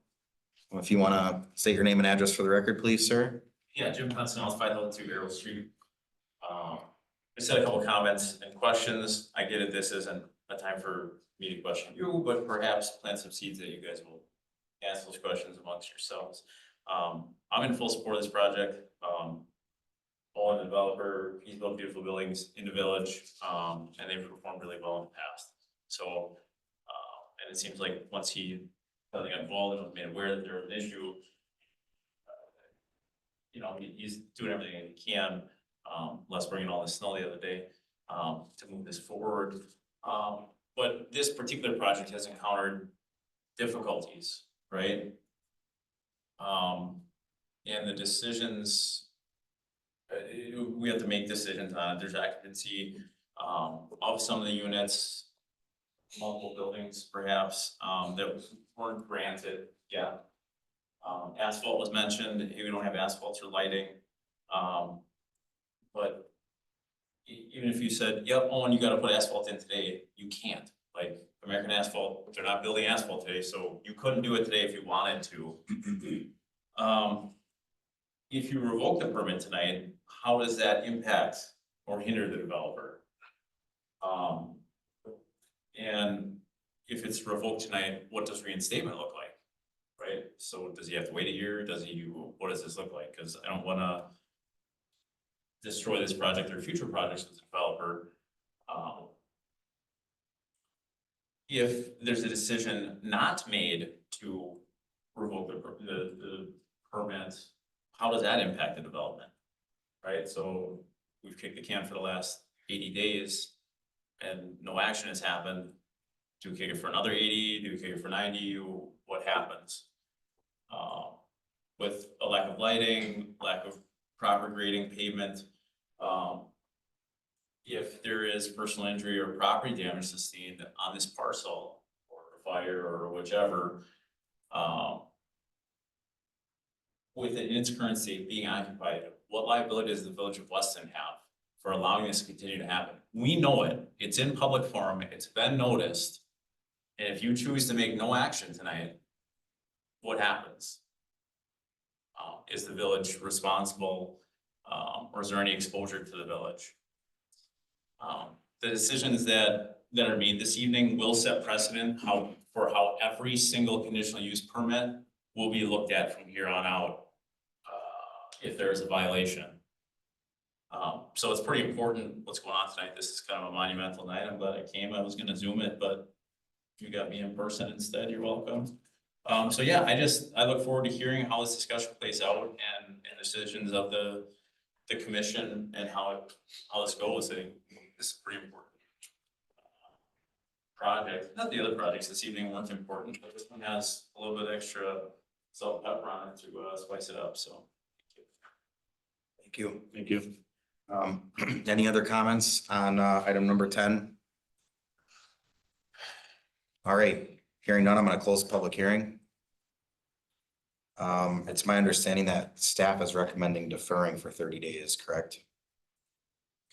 If you wanna say your name and address for the record, please, sir. Yeah, Jim Pincinel, 502 Arrow Street. I said a couple comments and questions. I get it, this isn't a time for me to question you, but perhaps plant some seeds that you guys will ask those questions amongst yourselves. I'm in full support of this project. Owen, the developer, he's built beautiful buildings in the village, and they've performed really well in the past. So, and it seems like once he got involved and was made aware that there was an issue, he's doing everything he can, Les bringing all the snow the other day, to move this forward. But this particular project has encountered difficulties, right? And the decisions, we have to make decisions on it. There's occupancy, of some of the units, multiple buildings perhaps, that weren't granted yet. Asphalt was mentioned, we don't have asphalt or lighting. But even if you said, yep, Owen, you gotta put asphalt in today, you can't. Like American Asphalt, they're not building asphalt today, so you couldn't do it today if you wanted to. If you revoke the permit tonight, how does that impact or hinder the developer? And if it's revoked tonight, what does reinstatement look like? Right? So does he have to wait a year? What does this look like? Cause I don't wanna destroy this project or future projects with the developer. If there's a decision not made to revoke the permit, how does that impact the development? Right, so we've kicked the can for the last 80 days and no action has happened. Do we kick it for another 80? Do we kick it for 90? What happens? With a lack of lighting, lack of proper grading, pavement, if there is personal injury or property damage sustained on this parcel or a fire or whichever, with it in its current state being occupied, what liability does the village of Weston have for allowing this to continue to happen? We know it, it's in public forum, it's been noticed. And if you choose to make no action tonight, what happens? Is the village responsible, or is there any exposure to the village? The decisions that are made this evening will set precedent for how every single conditional use permit will be looked at from here on out, if there is a violation. So it's pretty important what's going on tonight. This is kind of a monumental night. I'm glad I came. I was gonna Zoom it, but you got me in person instead. You're welcome. So yeah, I look forward to hearing how this discussion plays out and decisions of the commission and how this goes. I think this is pretty important. Project, not the other projects this evening weren't important, but this one has a little bit extra salt and pepper on it to spice it up, so. Thank you. Thank you. Any other comments on item number 10? All right, hearing none, I'm gonna close the public hearing. It's my understanding that staff is recommending deferring for 30 days, correct?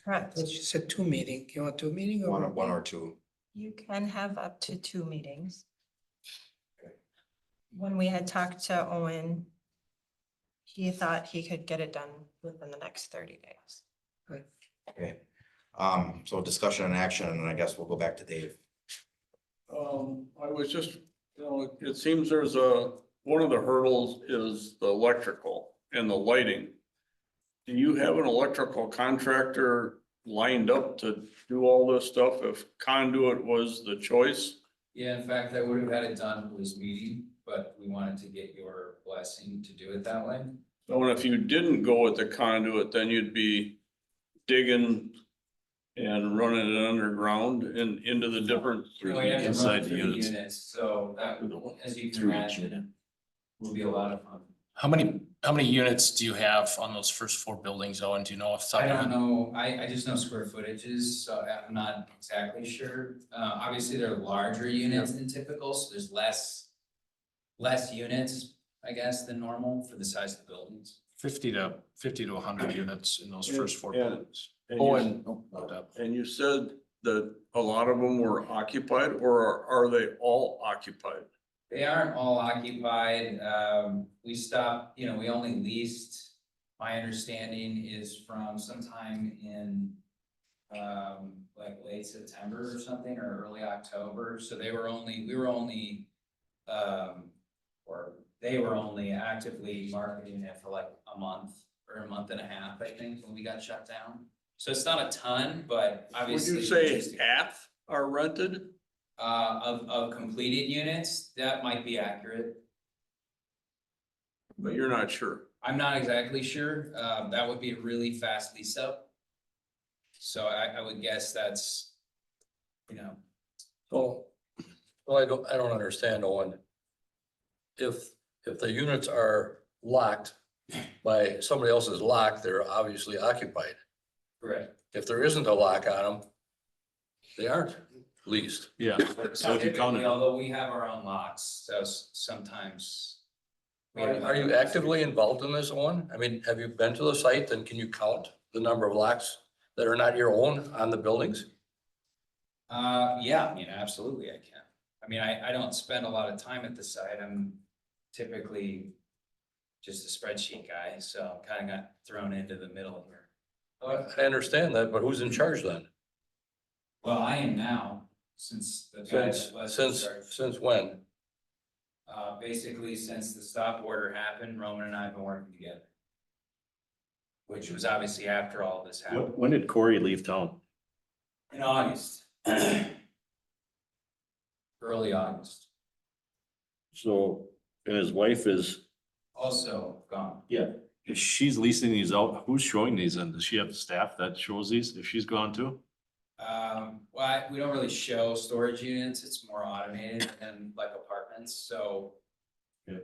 Correct. But you said 2 meeting. You want 2 meeting or? One or two. You can have up to 2 meetings. When we had talked to Owen, he thought he could get it done within the next 30 days. Okay. So discussion and action, and I guess we'll go back to Dave. I was just, it seems there's one of the hurdles is the electrical and the lighting. Do you have an electrical contractor lined up to do all this stuff if conduit was the choice? Yeah, in fact, I would have had it done for this meeting, but we wanted to get your blessing to do it that way. So if you didn't go with the conduit, then you'd be digging and running it underground and into the different. No, you have to run Inside the through units. So that, as you can Through each imagine, will be a lot of fun. How many units do you have on those first 4 buildings, Owen? Do you know if? I don't know, I just know square footages, so I'm not exactly sure. Obviously, they're larger units than typical, so there's less units, I guess, than normal for the size of the buildings. 50 to 100 units in those first 4 And- buildings. And you said that a lot of them were occupied, or are they all occupied? They aren't all occupied. We stopped, we only leased, my understanding is from sometime in like late September or something, or early October. So they were only actively marketing it for like a month or a month and a half, I think, when we got shut down. So it's not a ton, but obviously. Would you say half are rented? Of completed units, that might be accurate. But you're not sure. I'm not exactly sure. That would be a really fast lease up. So I would guess that's, So, well, I don't understand, Owen. If the units are locked by somebody else's lock, they're obviously occupied. correct. If there isn't a lock on them, they aren't leased. Yeah. So if you count it, Although we have our own locks, so sometimes. Are you actively involved in this, Owen? I mean, have you been to the site and can you count the number of locks that are not your own on the buildings? Yeah, absolutely I can. I mean, I don't spend a lot of time at the site. I'm typically just a spreadsheet guy, so I kind of got thrown into the middle here. I understand that, but who's in charge then? Well, I am now, since the guy that was in charge. Since when? Basically, since the stop order happened, Roman and I have been working together. Which was obviously after all this happened, when did Corey leave town? in August. Early August, So, and his wife is, also gone. if she's leasing these out, who's showing these in? Does she have staff that shows these if she's gone too? Well, we don't really show storage units, it's more automated than like apartments, so. Yeah.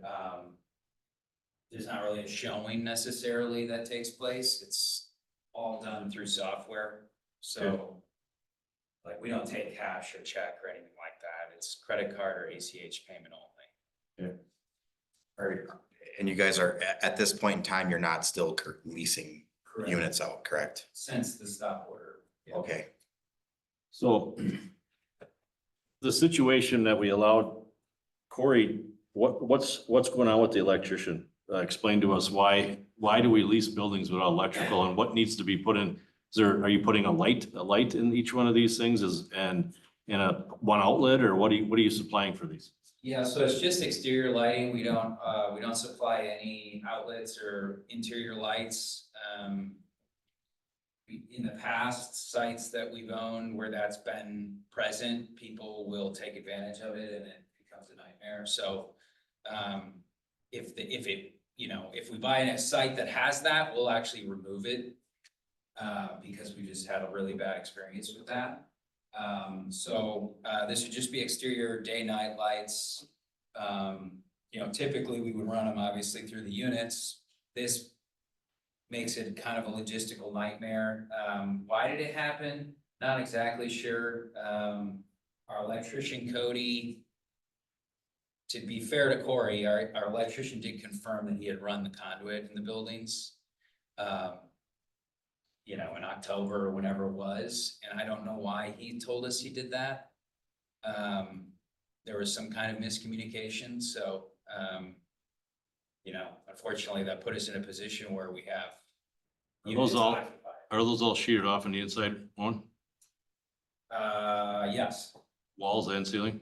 There's not really a showing necessarily that takes place, it's all done through software, so. Like, we don't take cash or check or anything like that, it's credit card or ACH payment only. And you guys are, at this point in time, you're not still leasing Correct. units out, correct? Since the stop order. Yeah. Okay. So the situation that we allowed Corey, what's going on with the electrician? Explain to us why do we lease buildings without electrical and what needs to be put in? Are you putting a light in each one of these things and in a one outlet, or what are you supplying for these? Yeah, so it's just exterior lighting. We don't supply any outlets or interior lights. in the past, sites that we've owned where that's been present, people will take advantage of it and it becomes a nightmare. So if it, you know, if we buy a site that has that, we'll actually remove it because we just had a really bad experience with that. So this would just be exterior day-night lights. You know, typically we would run them obviously through the units. This makes it kind of a logistical nightmare. Why did it happen? Not exactly sure. Our electrician Cody, to be fair to Corey, our electrician did confirm that he had run the conduit in the buildings. You know, in October or whenever it was, and I don't know why he told us he did that. There was some kind of miscommunication, so you know, unfortunately, that put us in a position where we have. Are those all sheeted off on the inside one? Yes. Walls and ceiling?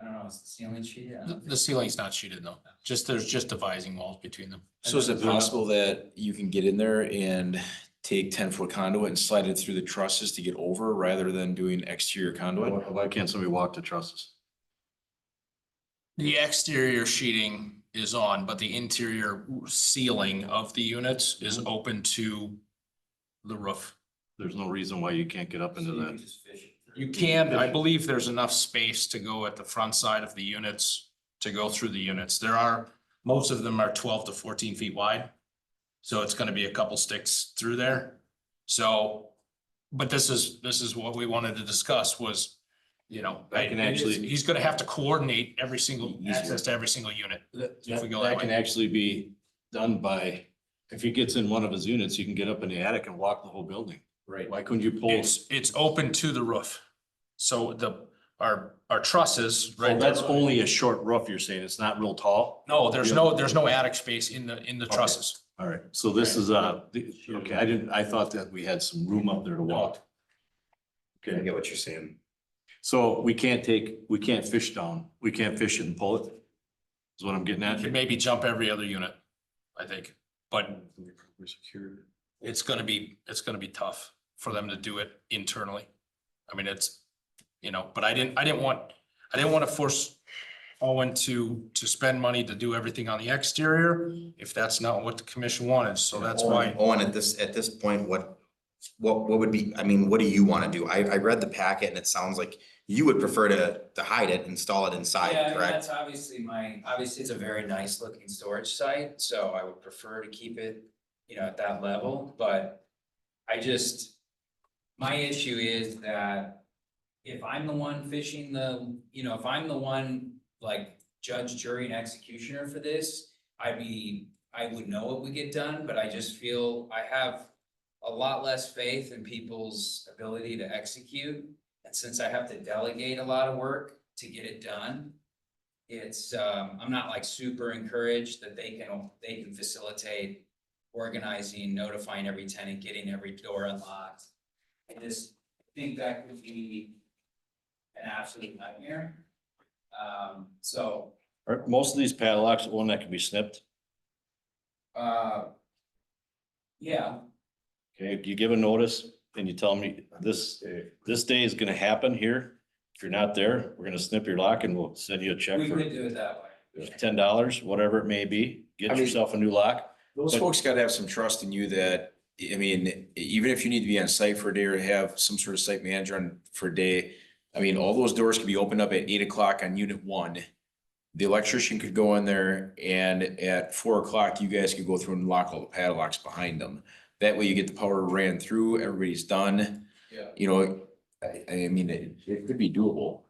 I don't know, is the ceiling sheeted? The ceiling's not sheeted, no. There's just dividing walls between them. So is it possible that you can get in there and take 10-foot conduit and slide it through the trusses to get over rather than doing exterior conduit? Why can't somebody walk the trusses? The exterior sheeting is on, but the interior ceiling of the units is open to the roof. There's no reason why you can't get up into that. You can, I believe there's enough space to go at the front side of the units, to go through the units. Most of them are 12 to 14 feet wide. So it's gonna be a couple sticks through there. So, but this is what we wanted to discuss was, you know, he's gonna have to coordinate every single access to every single unit. If we go that That can way. actually be done by, if he gets in one of his units, he can get up in the attic and walk the whole building. Right. Why couldn't you pull? It's open to the roof. So our trusses, Right, right? that's only a short roof, you're saying, it's not real tall? No, there's no attic space in the trusses. All right, so this is, okay, I thought that we had some room up there to walk. I Okay, get what you're saying. so we can't fish down, we can't fish it and pull it? Is what I'm getting at? You could maybe jump every other unit, I think, but it's gonna be tough for them to do it internally. I mean, it's, you know, but I didn't want to force Owen to spend money to do everything on the exterior if that's not what the commission wanted, so that's why. Owen, at this point, what would be, I mean, what do you want to do? I read the packet and it sounds like you would prefer to hide it, install it inside, Yeah, I mean, correct? that's obviously it's a very nice looking storage site, so I would prefer to keep it, you know, at that level, but my issue is that if I'm the one fishing if I'm the one like judge, jury and executioner for this, I would know what would get done, but I just feel I have a lot less faith in people's ability to execute. And since I have to delegate a lot of work to get it done, it's, I'm not like super encouraged that they can facilitate organizing, notifying every tenant, getting every door unlocked. I just think that could be an absolute nightmare. So, Are most of these padlocks one that can be snipped? yeah, Okay, you give a notice and you tell me this day is gonna happen here. If you're not there, we're gonna snip your lock and we'll send you a check we for could do it that way. $10, whatever it may be. Get I mean, yourself a new lock. Those But- folks gotta have some trust in you that, I mean, even if you need to be on site for a day or have some sort of site manager on for a day. I mean, all those doors can be opened up at 8 o'clock on unit 1. The electrician could go in there and at 4 o'clock, you guys could go through and lock all the padlocks behind them. That way you get the power ran through, everybody's done. Yeah. You know, I mean, it could be doable.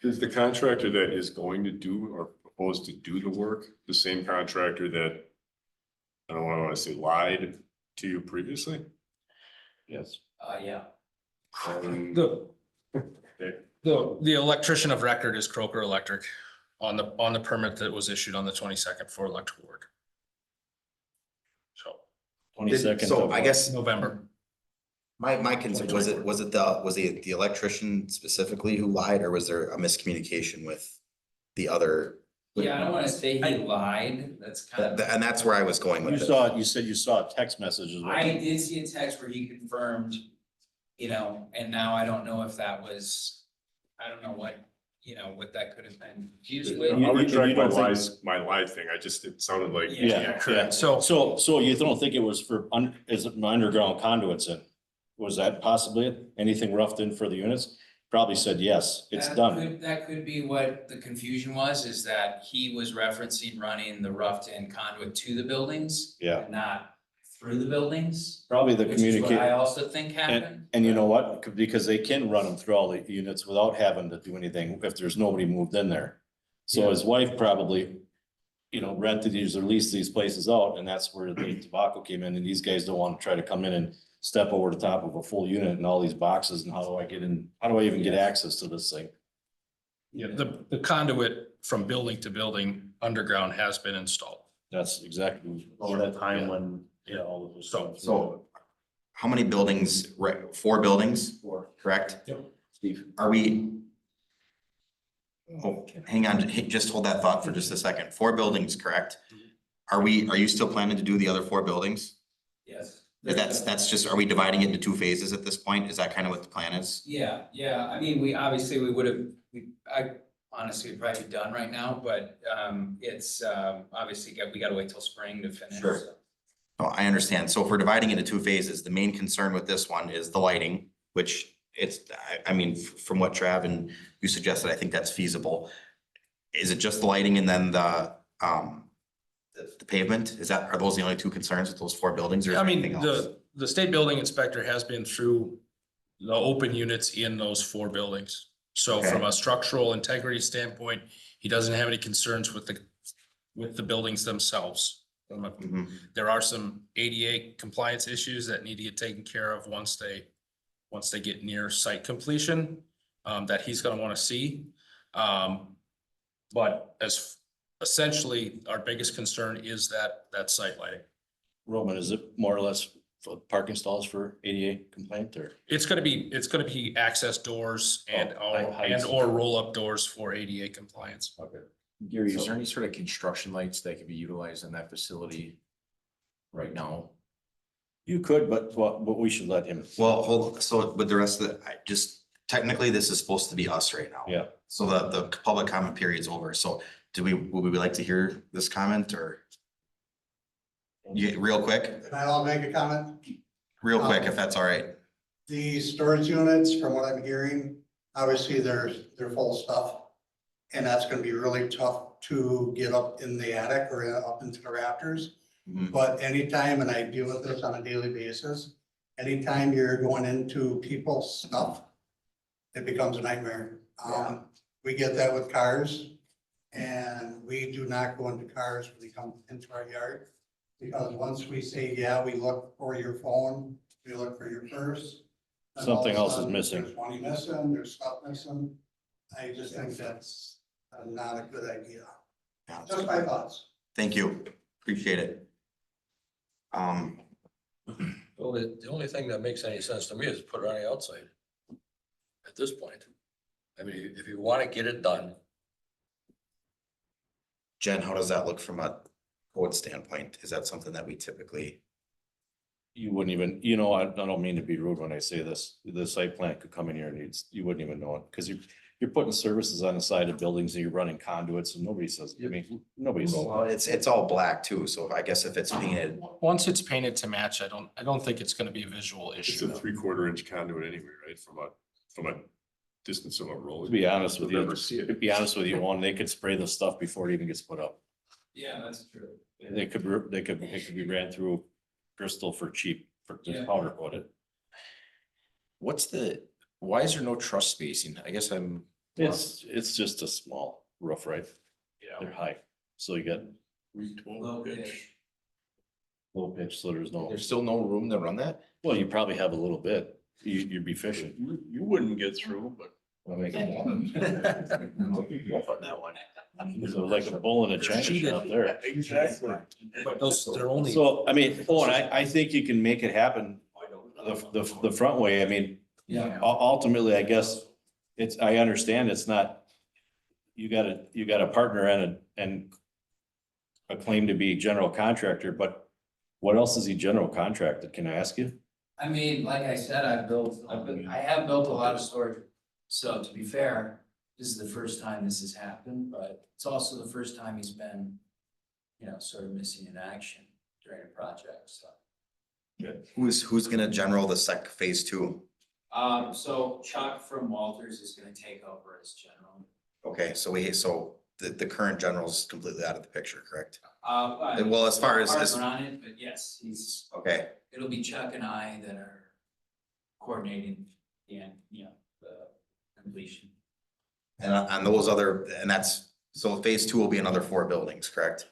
Is the contractor that is going to do or proposed to do the work, the same contractor that, I don't want to say lied to you previously? Yes. Yeah. The electrician of record is Croker Electric on the permit that was issued on the 22nd for electrical work. So 22nd. So I guess November. my concern, was it the electrician specifically who lied, or was there a miscommunication with the other Yeah, I don't wanna say he lied, that's kind of. And that's where I was going with it. You said you saw text messages. I did see a text where he confirmed, and now I don't know if that was, I don't know what, what that could have been confused with. I'll retract my don't think- lies, my lie thing. it sounded like. Yeah, correct. So you don't think it was for, is it underground conduits in? Was that possibly it? Anything roughed in for the units? Probably said yes, it's done. That could be what the confusion was, is that he was referencing running the roughed in conduit to the buildings. Yeah. And not through the buildings. Probably the Which is what I communicate. also think happened. And you know what? Because they can run them through all the units without having to do anything if there's nobody moved in there. So his wife probably, rented these or leased these places out, and that's where the tobacco came in, and these guys don't want to try to come in and step over the top of a full unit and all these boxes, and how do I even get access to this thing? Yeah, the conduit from building to building underground has been installed. That's exactly all that time when, all of those. So how many buildings, right, 4 buildings, correct? Yep. Steve, are we? Oh, hang on, just hold that thought for just a second. 4 buildings, correct? Are you still planning to do the other 4 buildings? Yes. That's just, are we dividing it into 2 phases at this point? Is that kind of what the plan is? Yeah, I mean, we would have, I honestly would probably be done right now, but, it's, obviously, we gotta wait till spring to finish. Sure. so. Oh, I understand. So if we're dividing into 2 phases, the main concern with this one is the lighting, which I mean, from what Trav and you suggested, I think that's feasible. Is it just the lighting and then the pavement? Are those the only 2 concerns with those 4 buildings, or is I there mean, anything else? the state building inspector has been through the open units in those 4 buildings. So Okay. from a structural integrity standpoint, he doesn't have any concerns with the buildings themselves. Mhm. There are some ADA compliance issues that need to get taken care of once they get near site completion, that he's gonna wanna see. But essentially, our biggest concern is that site lighting. Roman, is it more or less for parking stalls for ADA complaint, or? It's gonna be access doors and heights. or roll-up doors for ADA compliance. Okay. Gary, is there any sort of construction lights that could be utilized in that facility right now? You could, but we should let him. Well, so with the rest of technically, this is supposed to be us right now. Yeah. So the public comment period's over. So would we like to hear this comment, or? Real quick, Can I all make a comment? if that's all right. The storage units, from what I'm hearing, obviously they're full of stuff. And that's gonna be really tough to get up in the attic or up into the rafters. Mhm. But anytime, and I deal with this on a daily basis, anytime you're going into people's stuff, it becomes a nightmare. We get that with cars. And we do not go into cars when they come into our yard. Because once we say, yeah, we look for your phone, we look for your purse. then all of a Something else is sudden, missing. There's money missing, there's stuff missing. I just think that's not a good idea. Yeah. Just my thoughts. Thank you. Appreciate it. Well, the only thing that makes any sense to me is put it on the outside. At this point. I mean, if you want to get it done, Jen, how does that look from a code standpoint? Is that something that we typically? You wouldn't even, I don't mean to be rude when I say this, the site plan could come in here and you wouldn't even know it, because you're putting services on the side of buildings and you're running conduits, and nobody says, nobody's. Well, it's all black too, so I guess if it's painted. Once it's painted to match, I don't think it's gonna be a visual It's issue. a 3/4 inch conduit anyway, right? From a distance of a roll. To be honest with You'll you, never see it. to be honest with you, they could spray the stuff before it even gets put up. Yeah, that's true. It could be ran through Bristol for cheap, for just powder coat it. Why is there no truss spacing? I guess It's just a small roof, right? Yeah. They're high, so you got Low pitch. low pitch, so there's still no room to run that? well, you probably have a little bit, you'd be fishing. You wouldn't get through, but. I'll make it on that one. So like a bull in a china shop there. Exactly. But they're only. So, I mean, I think you can make it happen the front way. I mean, Yeah. ultimately, I guess I understand it's not you got a partner and a claim to be general contractor, but what else is he general contracted? Can I ask you? I mean, like I said, I have built a lot of storage. So to be fair, this is the first time this has happened, but it's also the first time he's been, sort of missing in action during a project, so. Who's gonna general the phase two? So Chuck from Walters is gonna take over as general. Okay, so the current general's completely out of the picture, correct? I- Well, as far as Partner on it, but yes, okay, it'll be Chuck and I that are coordinating the completion. and on those so phase two will be another 4 buildings, correct?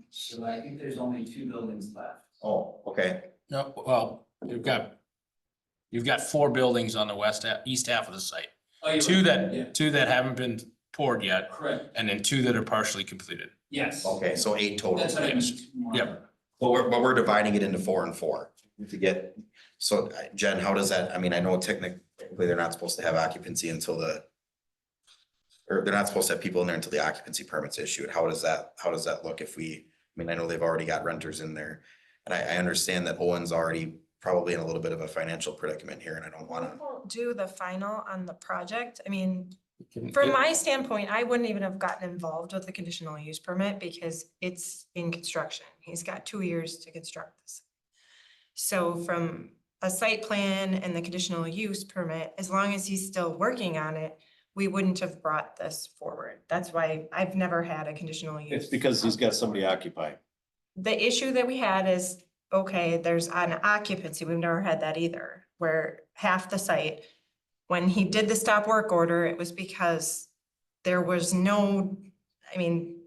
So I think there's only 2 buildings left. Oh, okay, No, well, you've got 4 buildings on the east half of the site. Oh, you're Two right. Yeah. two that haven't been poured yet, Correct, and then 2 that are partially completed. yes. okay, so 8 total. That's what I mean. Yep. But we're dividing it into 4 and 4 to get, so Jen, how does that, I mean, I know technically they're not supposed to have occupancy until or they're not supposed to have people in there until the occupancy permit's issued. How does that look if I mean, I know they've already got renters in there. And I understand that Owen's already probably in a little bit of a financial predicament here and I don't wanna. Won't do the final on the project. I mean, from my standpoint, I wouldn't even have gotten involved with the conditional use permit because it's in construction. He's got 2 years to construct this. So from a site plan and the conditional use permit, as long as he's still working on it, we wouldn't have brought this forward. That's why I've never had a conditional use. It's because he's got somebody occupied. The issue that we had is, okay, there's an occupancy. We've never had that either, where half the site, when he did the stop work order, it was because there was no, I mean,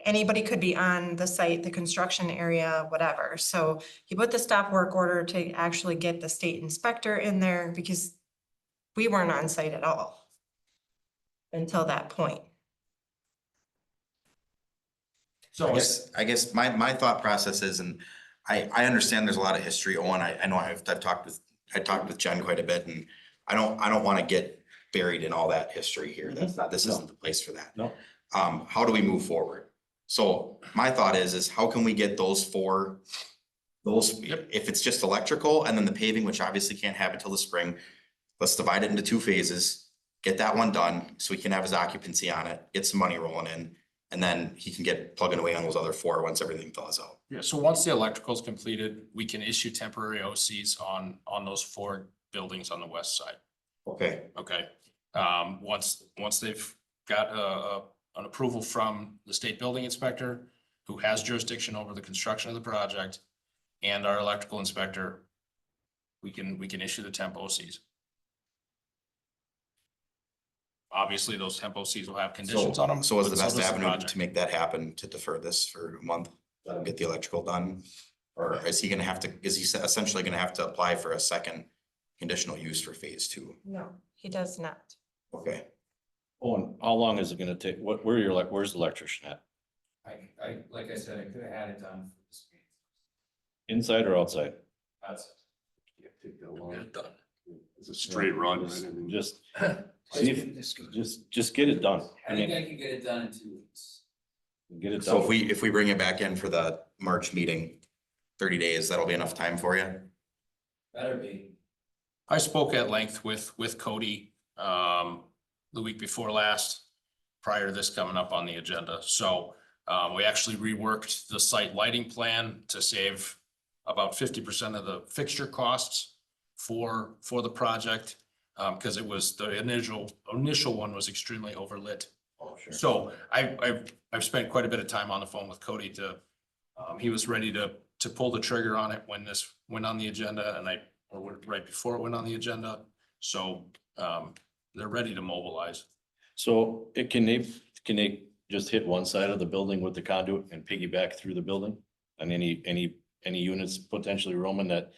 anybody could be on the site, the construction area, whatever. So he put the stop work order to actually get the state inspector in there because we weren't on site at all until that point. So I guess my thought process is, and I understand there's a lot of history, Owen, I know I talked with Jen quite a bit, and I don't wanna get buried in all that history here, this isn't the place for that. No. How do we move forward? So my thought is how can we get those 4, if it's just electrical and then the paving, which obviously can't happen until the spring, let's divide it into 2 phases, get that one done, so we can have his occupancy on it, get some money rolling in, and then he can get plugging away on those other 4 once everything thaws out. Yeah, so once the electrical is completed, we can issue temporary OCs on those 4 buildings on the west side. Okay, Okay, once they've got an approval from the state building inspector, who has jurisdiction over the construction of the project, and our electrical inspector, we can issue the temp OCs. Obviously, those temp OCs will have conditions on them. So is the but best does the avenue project. to make that happen, to defer this for a month, let him get the electrical done? Or is he essentially gonna have to apply for a second conditional use for phase 2? No, he does not. Okay, Owen, how long is it gonna take? Where's the electrician at? I like I said, I could have had it done for this meeting. Inside or outside? That's. Get it done. It's a straight run. Just see just get it done. I think I can get it done in 2 weeks. Get it so done. if we bring it back in for the March meeting, 30 days, that'll be enough time for you? Better be. I spoke at length with Cody, the week before last, prior to this coming up on the agenda. So, we actually reworked the site lighting plan to save about 50% of the fixture costs for the project. Cause it was, the initial one was extremely overlit. Oh, sure. So I've spent quite a bit of time on the phone with Cody he was ready to pull the trigger on it when this went on the agenda or right before it went on the agenda. So, they're ready to mobilize. So can they just hit one side of the building with the conduit and piggyback through the building? And any units potentially roaming that?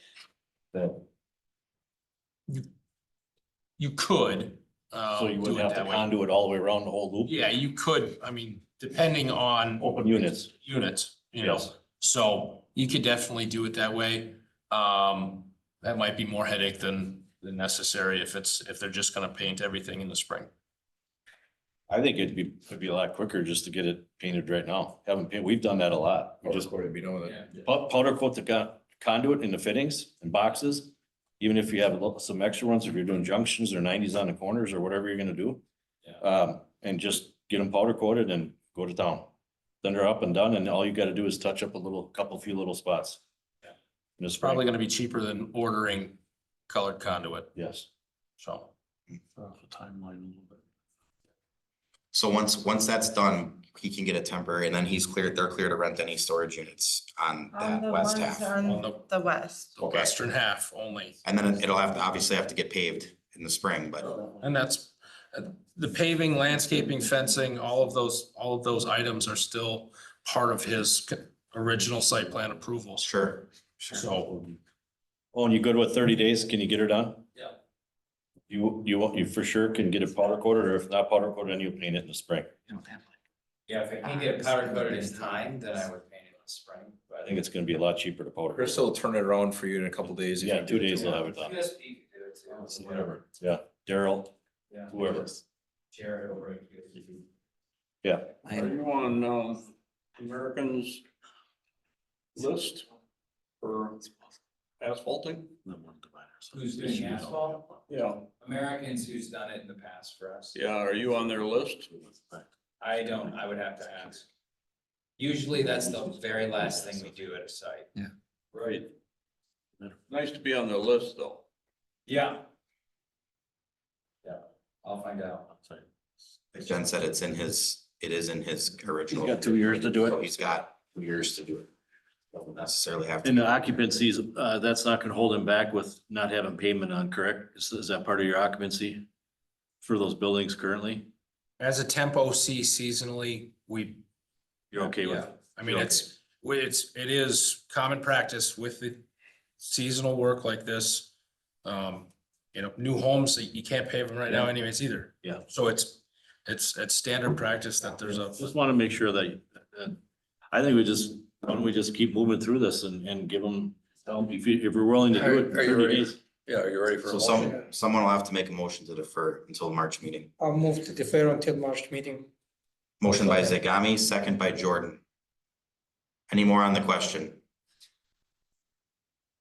You could. So you do wouldn't it have to that way. conduit all the way around the whole loop? Yeah, you could, I mean, depending on. Open units. Units, you know, Yes. so you could definitely do it that way. That might be more headache than necessary if they're just gonna paint everything in the spring. I think it'd be a lot quicker just to get it painted right now. We've done that a lot. We just be done with it. powder coat the conduit in the fittings and boxes. Even if you have some extra ones, if you're doing junctions or 90s on the corners or whatever you're gonna do. And just get them powder coated and go to town. Then they're up and done, and all you gotta do is touch up few little spots. And It's probably gonna be cheaper than ordering colored conduit, yes. so. Timeline a little bit. So once that's done, he can get a temporary and then they're clear to rent any storage units on On that the west ones half. on the west. The western half only. And then it'll obviously have to get paved in the spring, but And that's, the paving, landscaping, fencing, all of those items are still part of his original site plan approvals. sure. So, Oh, and you good with 30 days? Can you get her done? Yeah. You for sure can get it powder coated, or if not powder coated, then you'll paint it in the spring. Yeah, if I can get powder coated in time, then I would paint it in the spring, I but. think it's gonna be a lot cheaper to powder. Chris will turn it around for you in a couple days. if Yeah, you 2 do it days they'll tomorrow. have it done. USP could do it too. Whatever. Yeah, Daryl, Yeah. whoever. Jared over at Yeah. Are you on, Americans list for asphalting? Who's doing asphalt? Yeah, Americans who's done it in the past for us. yeah, are you on their list? I don't, I would have to ask. Usually that's the very last thing we do at a site. Right. Nice to be on their list, though. Yeah. Yeah, I'll find out. Like Jen said, it is in his original. He's got 2 years to do it. So he's got 2 years to do it. Doesn't necessarily have to. And the occupancies, that's not gonna hold him back with not having payment on, correct? Is that part of your occupancy for those buildings currently? as a temp OC seasonally, You're okay with? yeah, I mean, You're it is common practice with the seasonal work like this. New homes, you can't pave them right now anyways either. Yeah. So it's standard practice that there's a, Just wanna make sure that, I think why don't we just keep moving through this and give them, if we're willing to do it. Are you 30 ready? days. Yeah, are you ready for a So motion? someone will have to make a motion to defer until the March meeting. I'll move to defer until March meeting. Motion by Zagami, second by Jordan. Any more on the question?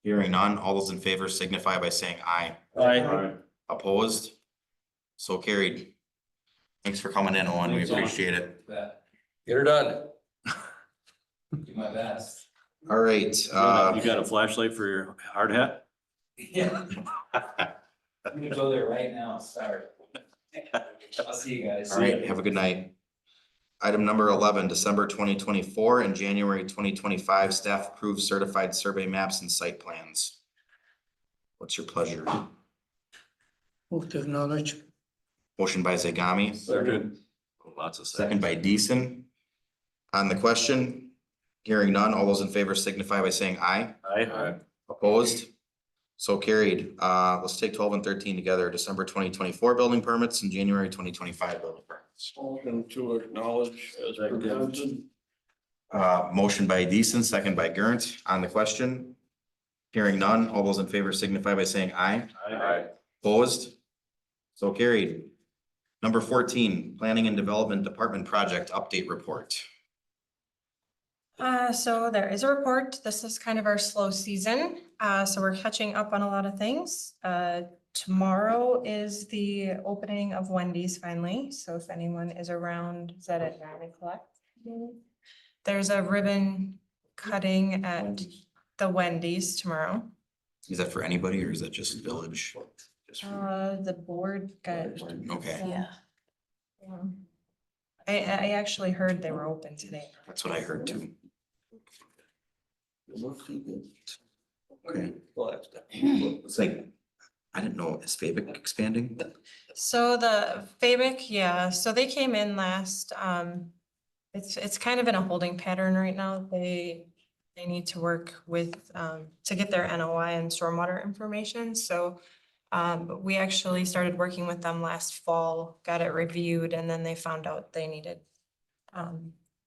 Hearing none, all those in favor signify by saying aye. Aye. Opposed? So carried. Thanks for coming in, Owen. We appreciate it. Bet. Get her done. Do my best. All right, You got a flashlight for your hard hat? Yeah. I'm gonna go there right now, sorry. I'll see you guys. all right, have a good night. Item number 11, December 2024 and January 2025, staff approved certified survey maps and site plans. What's your pleasure? Move to acknowledge. Motion by Zagami, Second. Lots of second by Deason. On the question, hearing none, all those in favor signify by saying aye. Aye. Opposed? So carried. Let's take 12 and 13 together. December 2024 building permits and January 2025 building permits. Motion to acknowledge as presented. Motion by Deason, second by Gurnt. On the question, hearing none, all those in favor signify by saying aye. Aye. Opposed? So carried. Number 14, Planning and Development Department Project Update Report. So there is a report. This is kind of our slow season. So we're catching up on a lot of things. Tomorrow is the opening of Wendy's finally. So if anyone is around, is that at 9 o'clock? There's a ribbon cutting at the Wendy's tomorrow. Is that for anybody or is that just village? The board got. Okay, Yeah. Yeah. I actually heard they were open today. that's what I heard too. Okay. It's like, I didn't know, is Fabic expanding? So the Fabic, yeah, so they came in last, it's kind of in a holding pattern right now. They need to work with, to get their NOI and stormwater information, so we actually started working with them last fall, got it reviewed, and then they found out they needed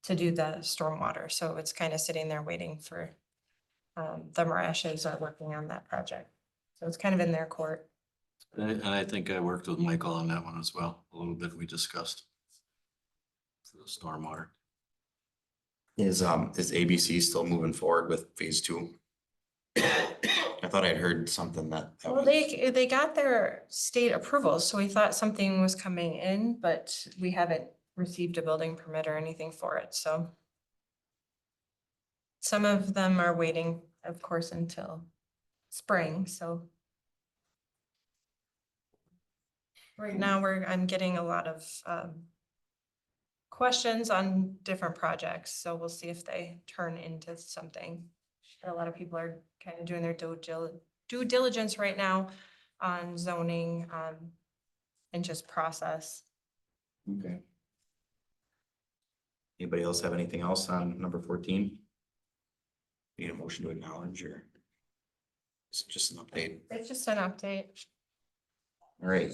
to do the stormwater, so it's kind of sitting there waiting for the Marashes are working on that project. So it's kind of in their court. And I think I worked with Michael on that one as well, a little bit we discussed. the stormwater. Is ABC still moving forward with phase 2? I thought I'd heard something that. Well, they got their state approval, so we thought something was coming in, but we haven't received a building permit or anything for it, so. Some of them are waiting, of course, until spring, so. Right now, I'm getting a lot of questions on different projects, so we'll see if they turn into something. A lot of people are kind of doing their due diligence right now on zoning, and just process. Okay. Anybody else have anything else on number 14? Need a motion to acknowledge, or is it just an update? It's just an update. All right.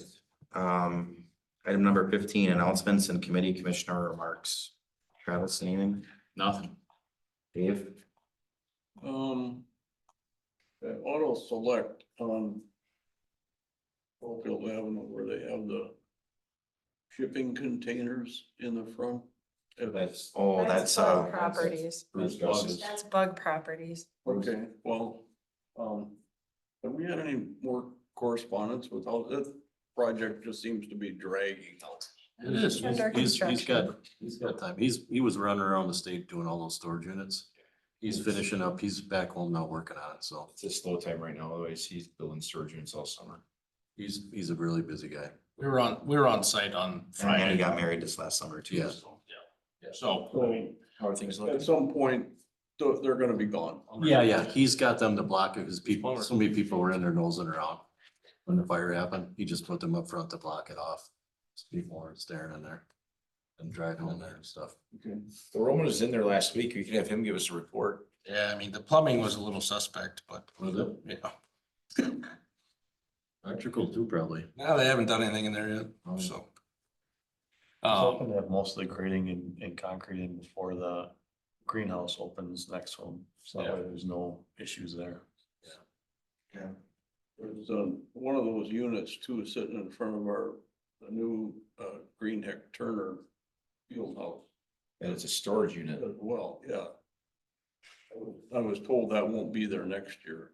Item number 15, announcements and committee commissioner remarks. Travis, anything? Nothing. Dave? At Auto Select on Oakville Avenue where they have the shipping containers in the front. That's Bug properties. Bruce Bugs. That's Bug Properties. Okay, well, have we had any more correspondence with how that project just seems to be dragging out? It is. Under He's construction. got time. He was running around the state doing all those storage units. He's finishing up. He's back home now working on it, so It's a slow time right now, otherwise he's building storage units all summer. he's a really busy guy. We were on site on And he Friday. got married this last summer too. Yeah. So. So, So How are things at looking? some point, they're gonna be gone. Yeah, he's got them to block it because people, so many people were in there nosing around when the fire happened. He just put them up front to block it off. So people weren't staring in there and driving in there and stuff. Okay. The Roman was in there last week. We could have him give us a report. yeah, I mean, the plumbing was a little suspect, but Was it? yeah. Electrical too, probably. Now they haven't done anything in there yet, so. Hoping to have most of the grading and concreting before the greenhouse opens next one, so that way there's no issues there. Yeah. There's one of those units too, sitting in front of the new Green Heck Turner field house. And it's a storage unit. As well, yeah. I was told that won't be there next year.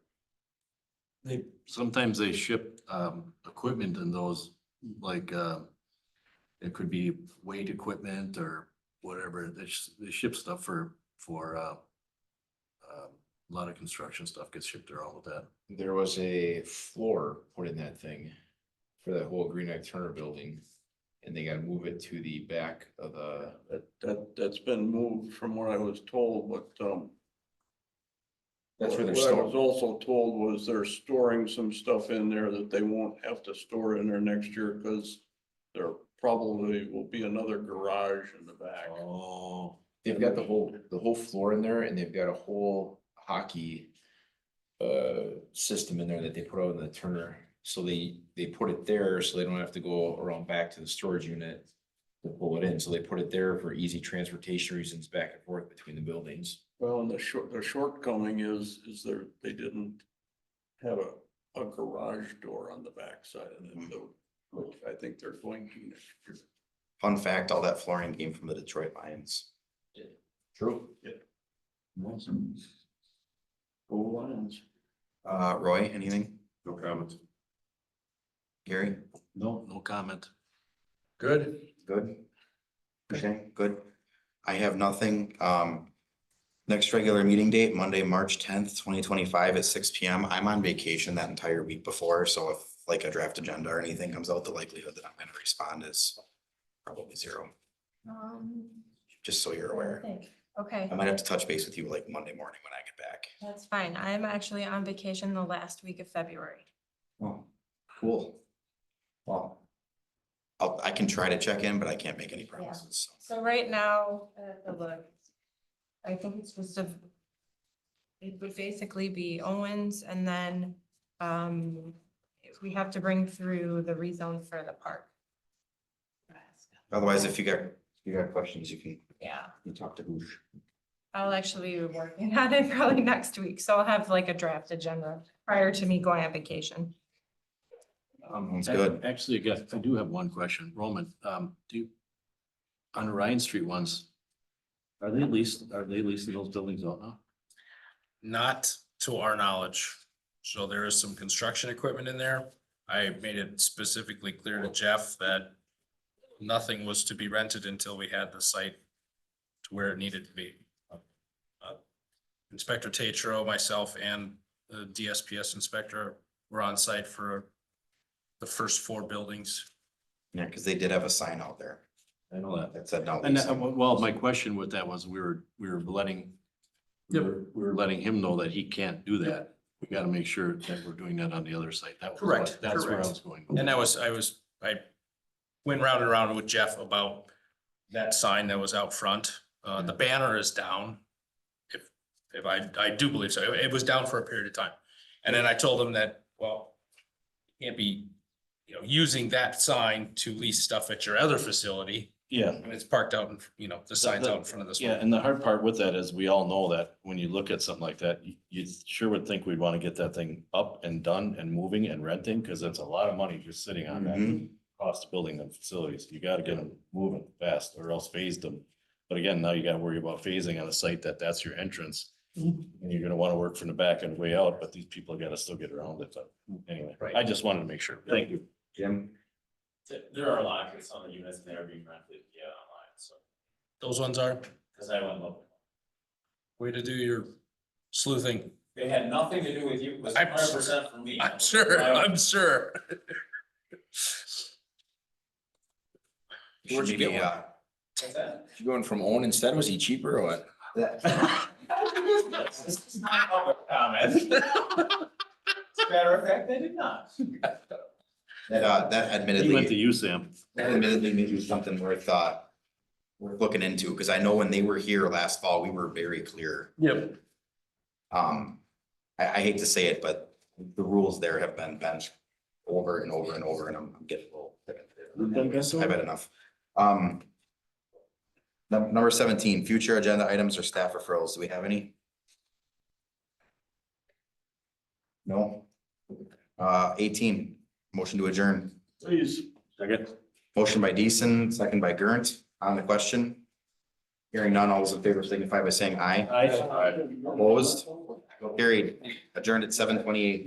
Sometimes they ship equipment in those, like it could be weight equipment or whatever. They ship stuff for a lot of construction stuff gets shipped around with that. There was a floor put in that thing for that whole Green Egg Turner building. And they gotta move it to the back of the, That's been moved from what I was told, but that's where they're what I was stored. also told was they're storing some stuff in there that they won't have to store in there next year because there probably will be another garage in the back. Oh. They've got the whole floor in there and they've got a whole hockey system in there that they put out in the Turner. So they put it there so they don't have to go around back to the storage unit to pull it in. So they put it there for easy transportation reasons back and forth between the buildings. Well, and the shortcoming is they didn't have a garage door on the backside of it, though, which I think they're going to next year. Fun fact, all that flooring came from the Detroit Lions. True. Awesome. Go Lions. Roy, anything? No comments. Gary? No comment. Good. Okay, good. I have nothing. Next regular meeting date, Monday, March 10th, 2025 at 6 PM. I'm on vacation that entire week before, so if like a draft agenda or anything comes out, the likelihood that I'm gonna respond is probably 0, just so you're aware. Okay, I might have to touch base with you like Monday morning when I get back. that's fine. I'm actually on vacation the last week of February. Oh, cool. Well, I can try to check in, but I can't make any promises. So right now, look, I think it's just it would basically be Owens and then, we have to bring through the rezone for the park. Otherwise, if you got questions, you Yeah, can talk to Hoosh. I'll actually be working on it probably next week, so I'll have like a draft agenda prior to me going on vacation. Sounds good. Actually, I guess I do have one question. Roman, On the Ryan Street ones, are they leasing those buildings out now? Not to our knowledge. So there is some construction equipment in there. I made it specifically clear to Jeff that nothing was to be rented until we had the site to where it needed to be. Inspector Tatro, myself, and the DSPS inspector were on site for the first 4 buildings. Yeah, because they did have a sign out there I know that. that said no. And leasing. well, my question with that was we were letting. We were letting him know that he can't do that. We gotta make sure that we're doing that on the other site. That was Correct, That's where I correct. was going. And I went round and round with Jeff about that sign that was out front. The banner is down. If I do believe so, it was down for a period of time. And then I told him that, well, you can't be, using that sign to lease stuff at your other facility. Yeah. And it's parked out, the sign's out in front of this Yeah, one. and the hard part with that is we all know that when you look at something like that, you sure would think we'd want to get that thing up and done and moving and renting, because it's a lot of money just sitting on that. Mhm. Cost of building them facilities. You gotta get them moving fast or else phase them. But again, now you gotta worry about phasing on a site that's your entrance. And you're gonna wanna work from the back and way out, but these people gotta still get around it. But anyway, Right. I just wanted to make sure. Thank you. Jim? There are lockers on the units and they're being rented, online, so, Those ones are, because I went local. way to do your sleuthing. They had nothing to do with you, it was I'm 100% for me. I'm sure. Where'd you get one? What's that? You going from own instead? Was he cheaper or what? This is not public comment. As a matter of fact, they did not. That He went to admittedly, you, Sam. maybe something worth looking into, because I know when they were here last fall, we were very clear. Yep. I hate to say it, but the rules there have been bent over and over and over, and I'm getting a little sick of it. I've had enough. Number 17, future agenda items or staff referrals. Do we have any? No? 18, motion to adjourn. Please. Second. Motion by Deason, second by Gurnt on the question. Hearing none, all those in favor signify by saying aye. Aye. Opposed? Carried. Adjourned at 7:28.